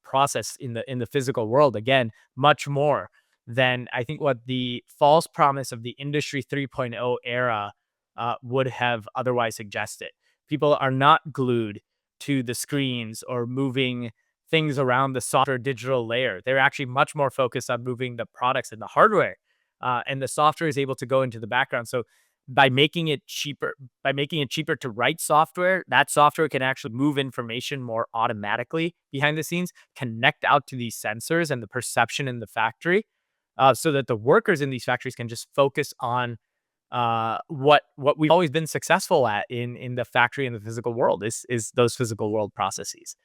process in the physical world again, much more than I think what the false promise of the Industry 3.0 era would have otherwise suggested. People are not glued to the screens or moving things around the software digital layer. They're actually much more focused on moving the products and the hardware, and the software is able to go into the background. So by making it cheaper, to write software, that software can actually move information more automatically behind the scenes, connect out to these sensors and the perception in the factory, so that the workers in these factories can just focus on what we've always been successful at in the factory and the physical world is those physical world processes.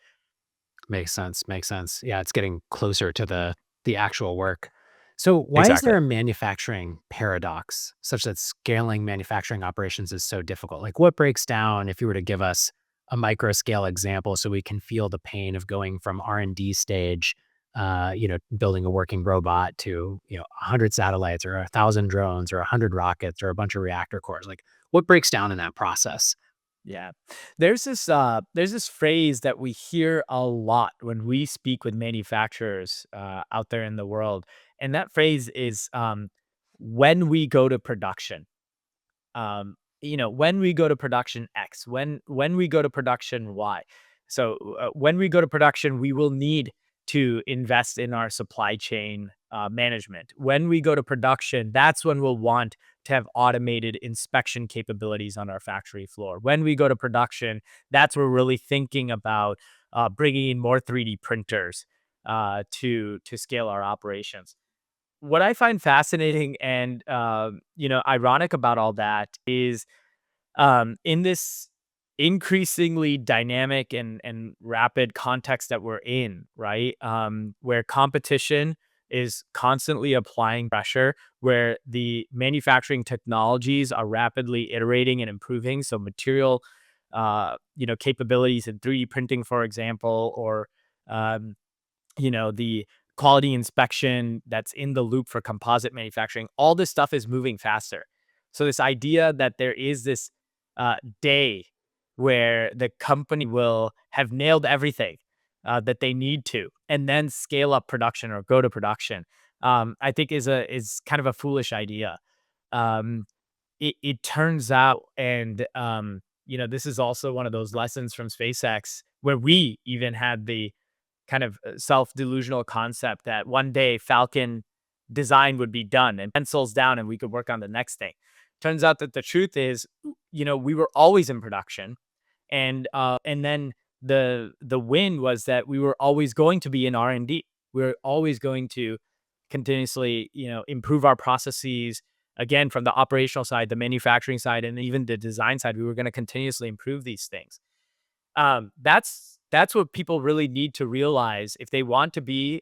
Makes sense. Makes sense. Yeah, it's getting closer to the actual work. So, why is Exactly. there a manufacturing paradox such that scaling manufacturing operations is so difficult? Like, what breaks down if you were to give us a micro scale example so we can feel the pain of going from R&D stage, building a working robot to 100 satellites or 1,000 drones or 100 rockets or a bunch of reactor cores? Like, what breaks down in that process? Yeah. There's this phrase that we hear a lot when we speak with manufacturers out there in the world. And that phrase is when we go to production. When we go to production X, when we go to production Y. So when we go to production, we will need to invest in our supply chain management. When we go to production, that's when we'll want to have automated inspection capabilities on our factory floor. When we go to production, that's where we're really thinking about bringing in more 3D printers to scale our operations. What I find fascinating and ironic about all that is In this increasingly dynamic and rapid context that we're in, right? Where competition is constantly applying pressure, where the manufacturing technologies are rapidly iterating and improving. So material, capabilities in 3D printing, for example, or um, the quality inspection that's in the loop for composite manufacturing, all this stuff is moving faster. So this idea that there is this day where the company will have nailed everything that they need to, and then scale up production or go to production, I think is kind of a foolish idea. Um, it turns out, and this is also one of those lessons from SpaceX where we even had the kind of self-delusional concept that one day Falcon design would be done and pencils down and we could work on the next thing. Turns out that the truth is, we were always in production, and then the win was that we were always going to be in R&D. We were always going to continuously, improve our processes. Again, from the operational side, the manufacturing side, and even the design side, we were going to continuously improve these things. That's what people really need to realize if they want to be,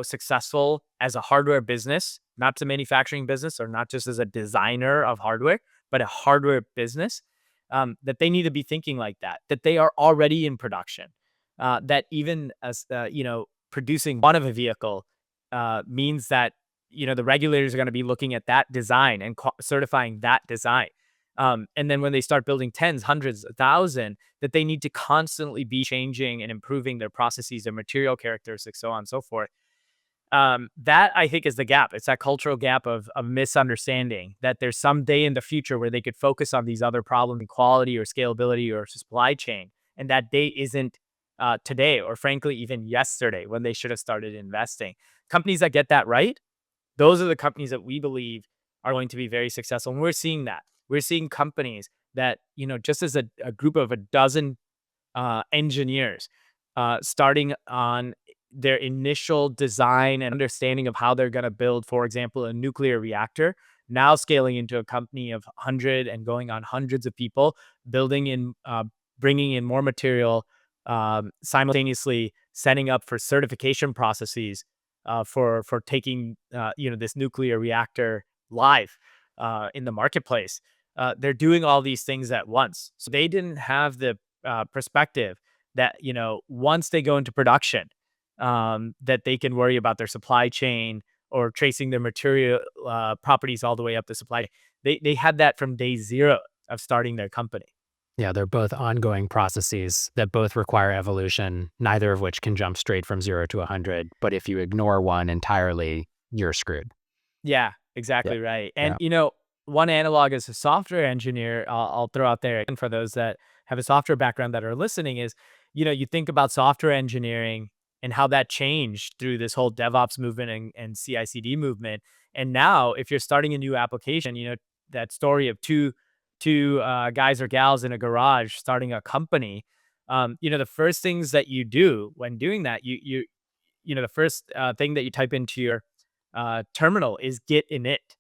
successful as a hardware business, not a manufacturing business, or not just as a designer of hardware, but a hardware business. That they need to be thinking like that. That they are already in production. That even as producing one of a vehicle means that the regulators are going to be looking at that design and certifying that design. And then when they start building tens, hundreds, 1,000, that they need to constantly be changing and improving their processes, their material characteristics, so on and so forth. That I think is the gap. It's that cultural gap of misunderstanding that there's some day in the future where they could focus on these other problems in quality or scalability or supply chain. And that day isn't today, or frankly, even yesterday when they should have started investing. Companies that get that right, those are the companies that we believe are going to be very successful. And we're seeing that. We're seeing companies that, just as a group of a dozen engineers starting on their initial design and understanding of how they're going to build, for example, a nuclear reactor, now scaling into a company of 100 and going on hundreds of people, building in, bringing in more material, simultaneously setting up for certification processes for taking this nuclear reactor live in the marketplace. They're doing all these things at once, so they didn't have the perspective that once they go into production, that they can worry about their supply chain or tracing their material properties all the way up the supply. They had that from day zero of starting their company. Yeah, they're both ongoing processes that both require evolution, neither of which can jump straight from 0 to 100. But if you ignore one entirely, you're screwed. Yeah, Yeah. exactly right. And Yeah. one analog as a software engineer, I'll throw out there, and for those that have a software background that are listening, is you think about software engineering and how that changed through this whole DevOps movement and CI/CD movement. And now, if you're starting a new application, that story of two guys or gals in a garage starting a company. The first things that you do when doing that, the first thing that you type into your terminal is git init.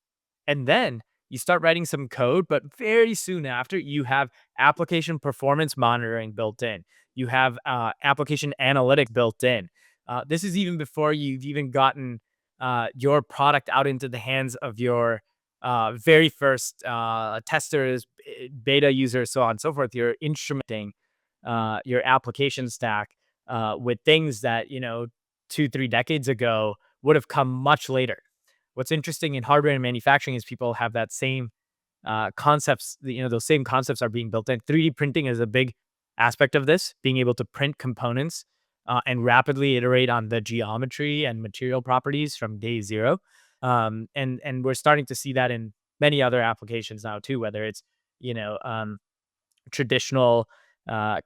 And then you start writing some code, but very soon after, you have application performance monitoring built in. You have application analytics built in. This is even before you've even gotten your product out into the hands of your very first testers, beta users, so on and so forth. You're instrumenting your application stack with things that, 2, 3 decades ago would have come much later. What's interesting in hardware and manufacturing is people have that same concepts. Those same concepts are being built in. 3D printing is a big aspect of this, being able to print components and rapidly iterate on the geometry and material properties from day zero. And we're starting to see that in many other applications now too, whether it's you know um, traditional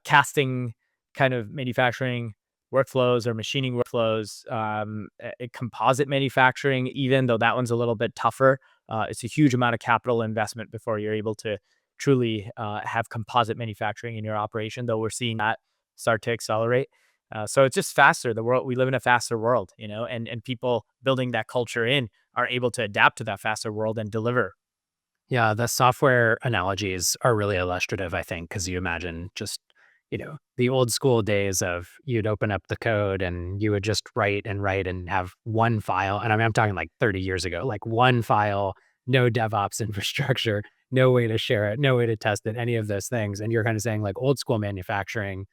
casting kind of manufacturing workflows or machining workflows, composite manufacturing, even though that one's a little bit tougher. It's a huge amount of capital investment before you're able to truly have composite manufacturing in your operation, though we're seeing that start to accelerate. So it's just faster. The world, we live in a faster world, and people building that culture in are able to adapt to that faster world and deliver. Yeah, the software analogies are really illustrative, I think, because you imagine just, the old school days of you'd open up the code and you would just write and write and have one file. And I mean, I'm talking like 30 years ago, like one file, no DevOps infrastructure, no way to share it, no way to test it, any of those things. And you're kind of saying like old school manufacturing,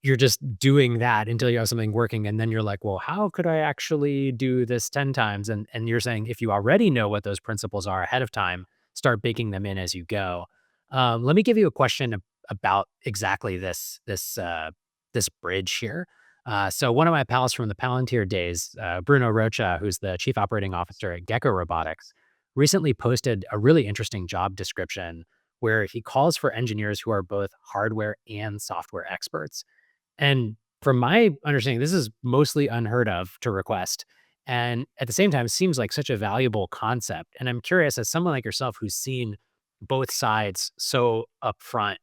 you're just doing that until you have something working, and then you're like, "Well, how could I actually do this 10 times?" And you're saying if you already know what those principles are ahead of time, start baking them in as you go. Let me give you a question about exactly this bridge here. So one of my pals from the Palantir days, Bruno Rocha, who's the chief operating officer at Gecko Robotics, recently posted a really interesting job description where he calls for engineers who are both hardware and software experts. And from my understanding, this is mostly unheard of to request. And at the same time, seems like such a valuable concept. And I'm curious, as someone like yourself who's seen both sides so upfront,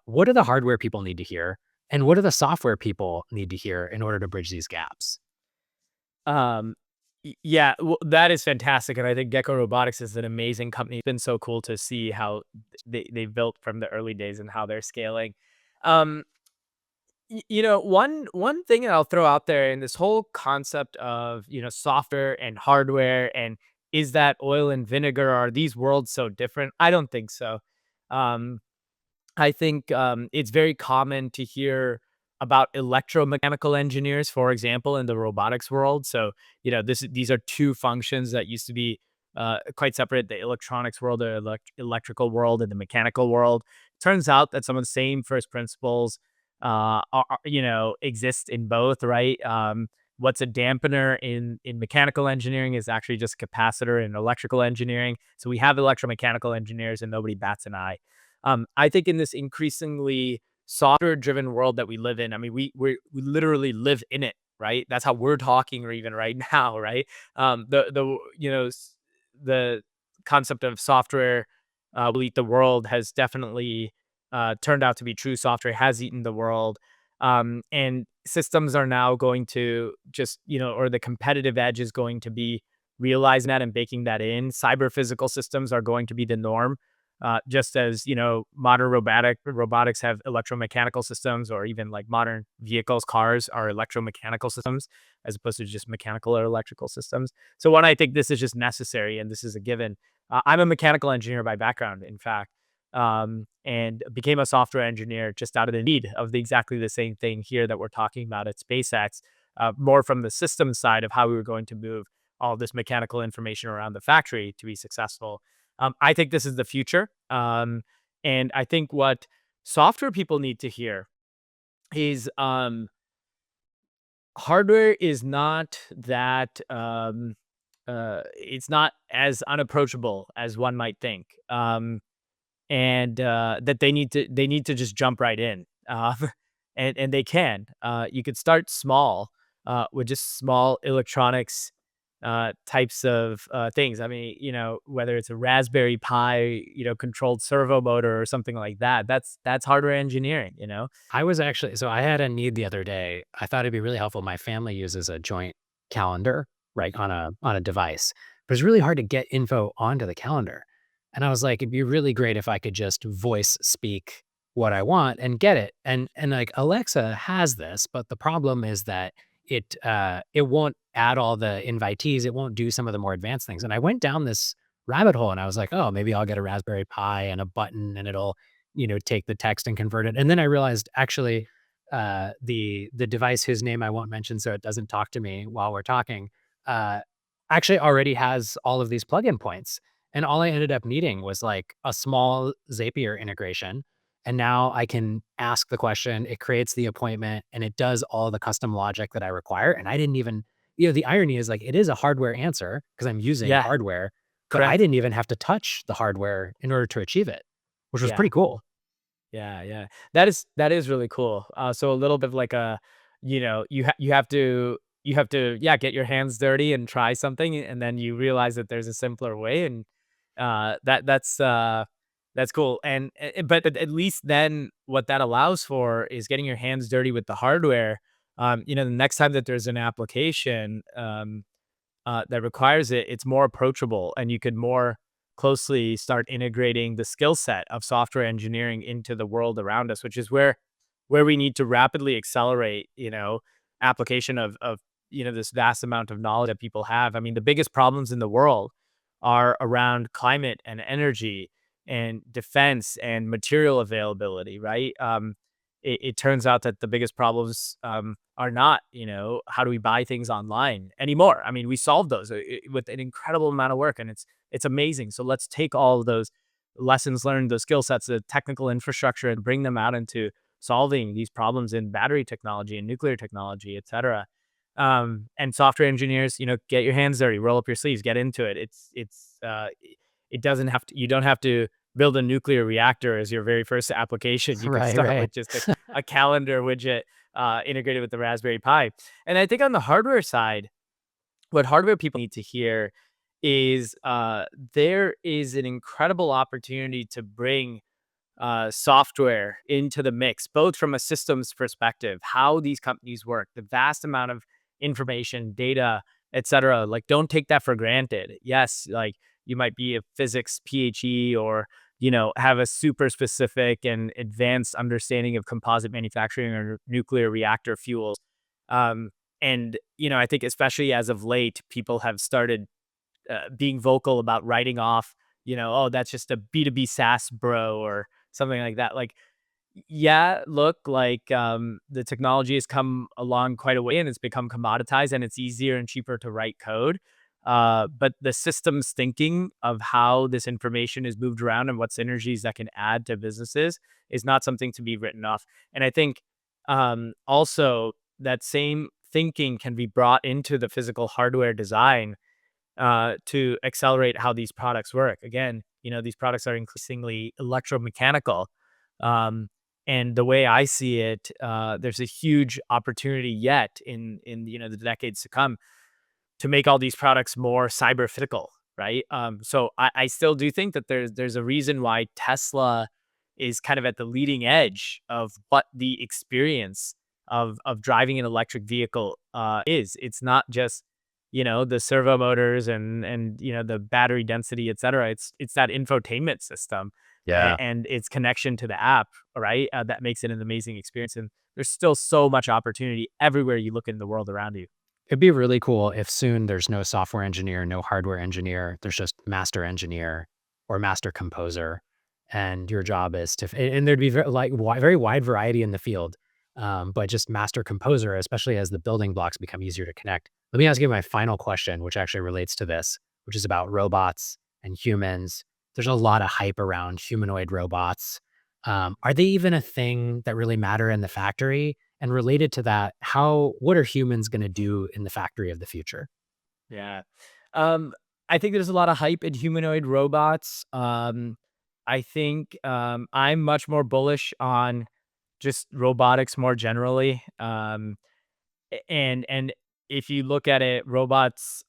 what do the hardware people need to hear? And what do the software people need to hear in order to bridge these gaps? Um, yeah, well, that is fantastic, and I think Gecko Robotics is an amazing company. It's been so cool to see how they built from the early days and how they're scaling. Um, one thing that I'll throw out there in this whole concept of software and hardware, and is that oil and vinegar? Are these worlds so different? I don't think so. Um, I think it's very common to hear about electromechanical engineers, for example, in the robotics world. So, these are two functions that used to be quite separate: the electronics world, the electrical world, and the mechanical world. Turns out that some of the same first principles, exist in both, right? What's a dampener in mechanical engineering is actually just a capacitor in electrical engineering. So we have electromechanical engineers, and nobody bats an eye. I think in this increasingly software-driven world that we live in, I mean, we literally live in it, right? That's how we're talking or even right now, right? The concept of software will eat the world has definitely turned out to be true. Software has eaten the world, and systems are now going to just or the competitive edge is going to be realizing that and baking that in. Cyber physical systems are going to be the norm, just as modern robotics have electromechanical systems, or even like modern vehicles, cars are electromechanical systems as opposed to just mechanical or electrical systems. So one, I think this is just necessary and this is a given. I'm a mechanical engineer by background, in fact, and became a software engineer just out of the need of exactly the same thing here that we're talking about at SpaceX, more from the system side of how we were going to move all this mechanical information around the factory to be successful. I think this is the future. And I think what software people need to hear is hardware is not that it's not as unapproachable as one might think. And that they need to just jump right in. And they can. You could start small with just small electronics types of things. I mean, whether it's a Raspberry Pi, controlled servo motor or something like that. That's hardware engineering. I was actually so I had a need the other day. I thought it'd be really helpful. My family uses a joint calendar, right, on a device, but it's really hard to get info onto the calendar. And I was like, it'd be really great if I could just voice speak what I want and get it. And like Alexa has this, but the problem is that it won't add all the invitees. It won't do some of the more advanced things. And I went down this rabbit hole and I was like, oh, maybe I'll get a Raspberry Pi and a button and it'll take the text and convert it. And then I realized actually, the device whose name I won't mention so it doesn't talk to me while we're talking, uh, actually already has all of these plugin points. And all I ended up needing was like a small Zapier integration. And now I can ask the question, it creates the appointment, and it does all the custom logic that I require. And I didn't even, the irony is like it is a hardware answer because I'm using Yeah, hardware, but I correct. didn't even have to touch the hardware in order to achieve it, which was Yeah. pretty cool. Yeah, yeah. That is really cool. So a little bit of like you have to yeah, get your hands dirty and try something, and then you realize that there's a simpler way, and that's cool. And but at least then what that allows for is getting your hands dirty with the hardware. The next time that there's an application that requires it, it's more approachable and you could more closely start integrating the skill set of software engineering into the world around us, which is where we need to rapidly accelerate, application of this vast amount of knowledge that people have. I mean, the biggest problems in the world are around climate and energy and defense and material availability, right? It turns out that the biggest problems are not, how do we buy things online anymore? I mean, we solved those with an incredible amount of work, and it's amazing. So let's take all of those lessons learned, those skill sets, the technical infrastructure, and bring them out into solving these problems in battery technology and nuclear technology, et cetera. And software engineers, get your hands dirty, roll up your sleeves, get into it. It doesn't have to, you don't have to build a nuclear reactor as your very first application. You can Right, start right. with just a calendar widget integrated with the Raspberry Pi. And I think on the hardware side, what hardware people need to hear is there is an incredible opportunity to bring software into the mix, both from a systems perspective, how these companies work, the vast amount of information, data, et cetera. Like, don't take that for granted. Yes, like you might be a physics PhD or, have a super specific and advanced understanding of composite manufacturing or nuclear reactor fuels. Um, and, I think especially as of late, people have started being vocal about writing off, oh, that's just a B2B SaaS bro or something like that. Like, yeah, look, like the technology has come along quite a way and it's become commoditized and it's easier and cheaper to write code. But the systems thinking of how this information is moved around and what synergies that can add to businesses is not something to be written off. And I think also that same thinking can be brought into the physical hardware design to accelerate how these products work. Again, these products are increasingly electromechanical. Um, and the way I see it, there's a huge opportunity yet in the decades to come to make all these products more cyber physical, right? So I still do think that there's a reason why Tesla is kind of at the leading edge of what the experience of driving an electric vehicle is. It's not just the servo motors and the battery density, et cetera. It's that infotainment system Yeah. and its connection to the app, right? That makes it an amazing experience. And there's still so much opportunity everywhere you look in the world around you. It'd be really cool if soon there's no software engineer, no hardware engineer, there's just master engineer or master composer, and your job is to and there'd be very wide variety in the field, but just master composer, especially as the building blocks become easier to connect. Let me ask you my final question, which actually relates to this, which is about robots and humans. There's a lot of hype around humanoid robots. Are they even a thing that really matter in the factory? And related to that, what are humans gonna do in the factory of the future? Yeah. Um, I think there's a lot of hype in humanoid robots. I think I'm much more bullish on just robotics more generally. And if you look at it, robots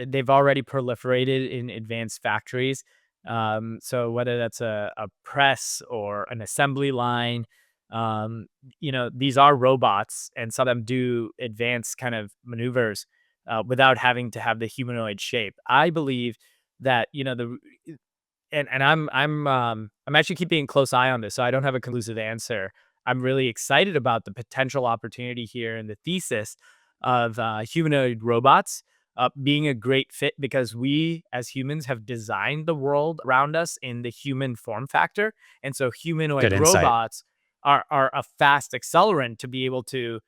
they've already proliferated in advanced factories. So whether that's a press or an assembly line, these are robots, and some of them do advanced kind of maneuvers without having to have the humanoid shape. I believe that the and I'm actually keeping a close eye on this, so I don't have a conclusive answer. I'm really excited about the potential opportunity here and the thesis of humanoid robots being a great fit because we as humans have designed the world around us in the human form factor, and so humanoid Good insight. robots are a fast accelerant to be able to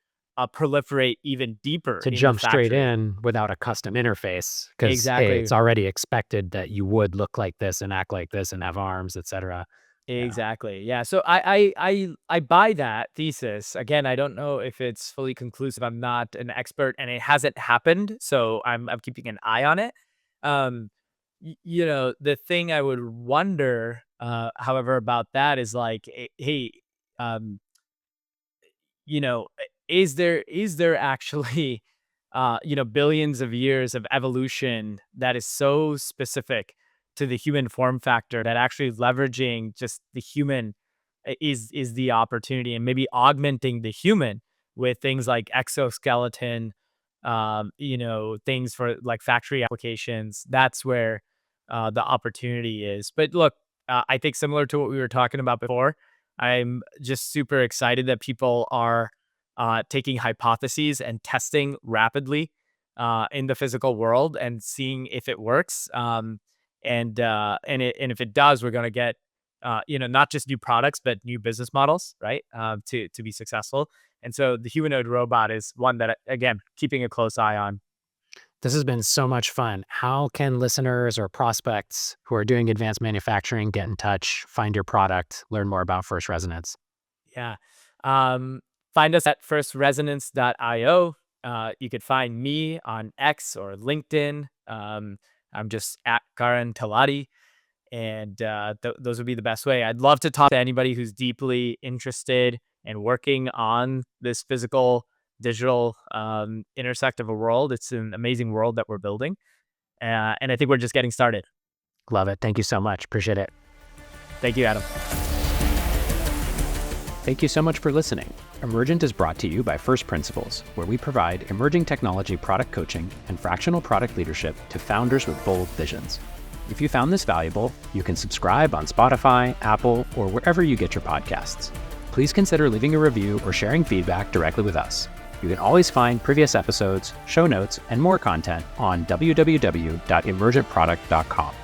proliferate even deeper To in the jump straight factory. in without a custom interface, because hey, Exactly. it's already expected that you would look like this and act like this and have arms, etcetera. Yeah. Exactly. Yeah. So I buy that thesis. Again, I don't know if it's fully conclusive. I'm not an expert, and it hasn't happened, so I'm keeping an eye on it. Um, the thing I would wonder, however, about that is like, hey, um, is there actually, billions of years of evolution that is so specific to the human form factor that actually leveraging just the human is the opportunity and maybe augmenting the human with things like exoskeleton, things for like factory applications. That's where the opportunity is. But look, I think similar to what we were talking about before, I'm just super excited that people are taking hypotheses and testing rapidly in the physical world and seeing if it works. And if it does, we're going to get not just new products but new business models, right? To be successful. And so the humanoid robot is one that, again, keeping a close eye on. This has been so much fun. How can listeners or prospects who are doing advanced manufacturing get in touch, find your product, learn more about First Resonance? Yeah. Um, Find us at firstresonance.io. You could find me on X or LinkedIn. I'm just at Karan Talati, and those would be the best way. I'd love to talk to anybody who's deeply interested in working on this physical digital intersect of a world. It's an amazing world that we're building, and I think we're just getting started. Love it. Thank you so much. Appreciate it. Thank you, Adam. Thank you so much for listening. Emergent is brought to you by First Principles, where we provide emerging technology product coaching and fractional product leadership to founders with bold visions. If you found this valuable, you can subscribe on Spotify, Apple, or wherever you get your podcasts. Please consider leaving a review or sharing feedback directly with us. You can always find previous episodes, show notes, and more content on www.emergentproduct.com.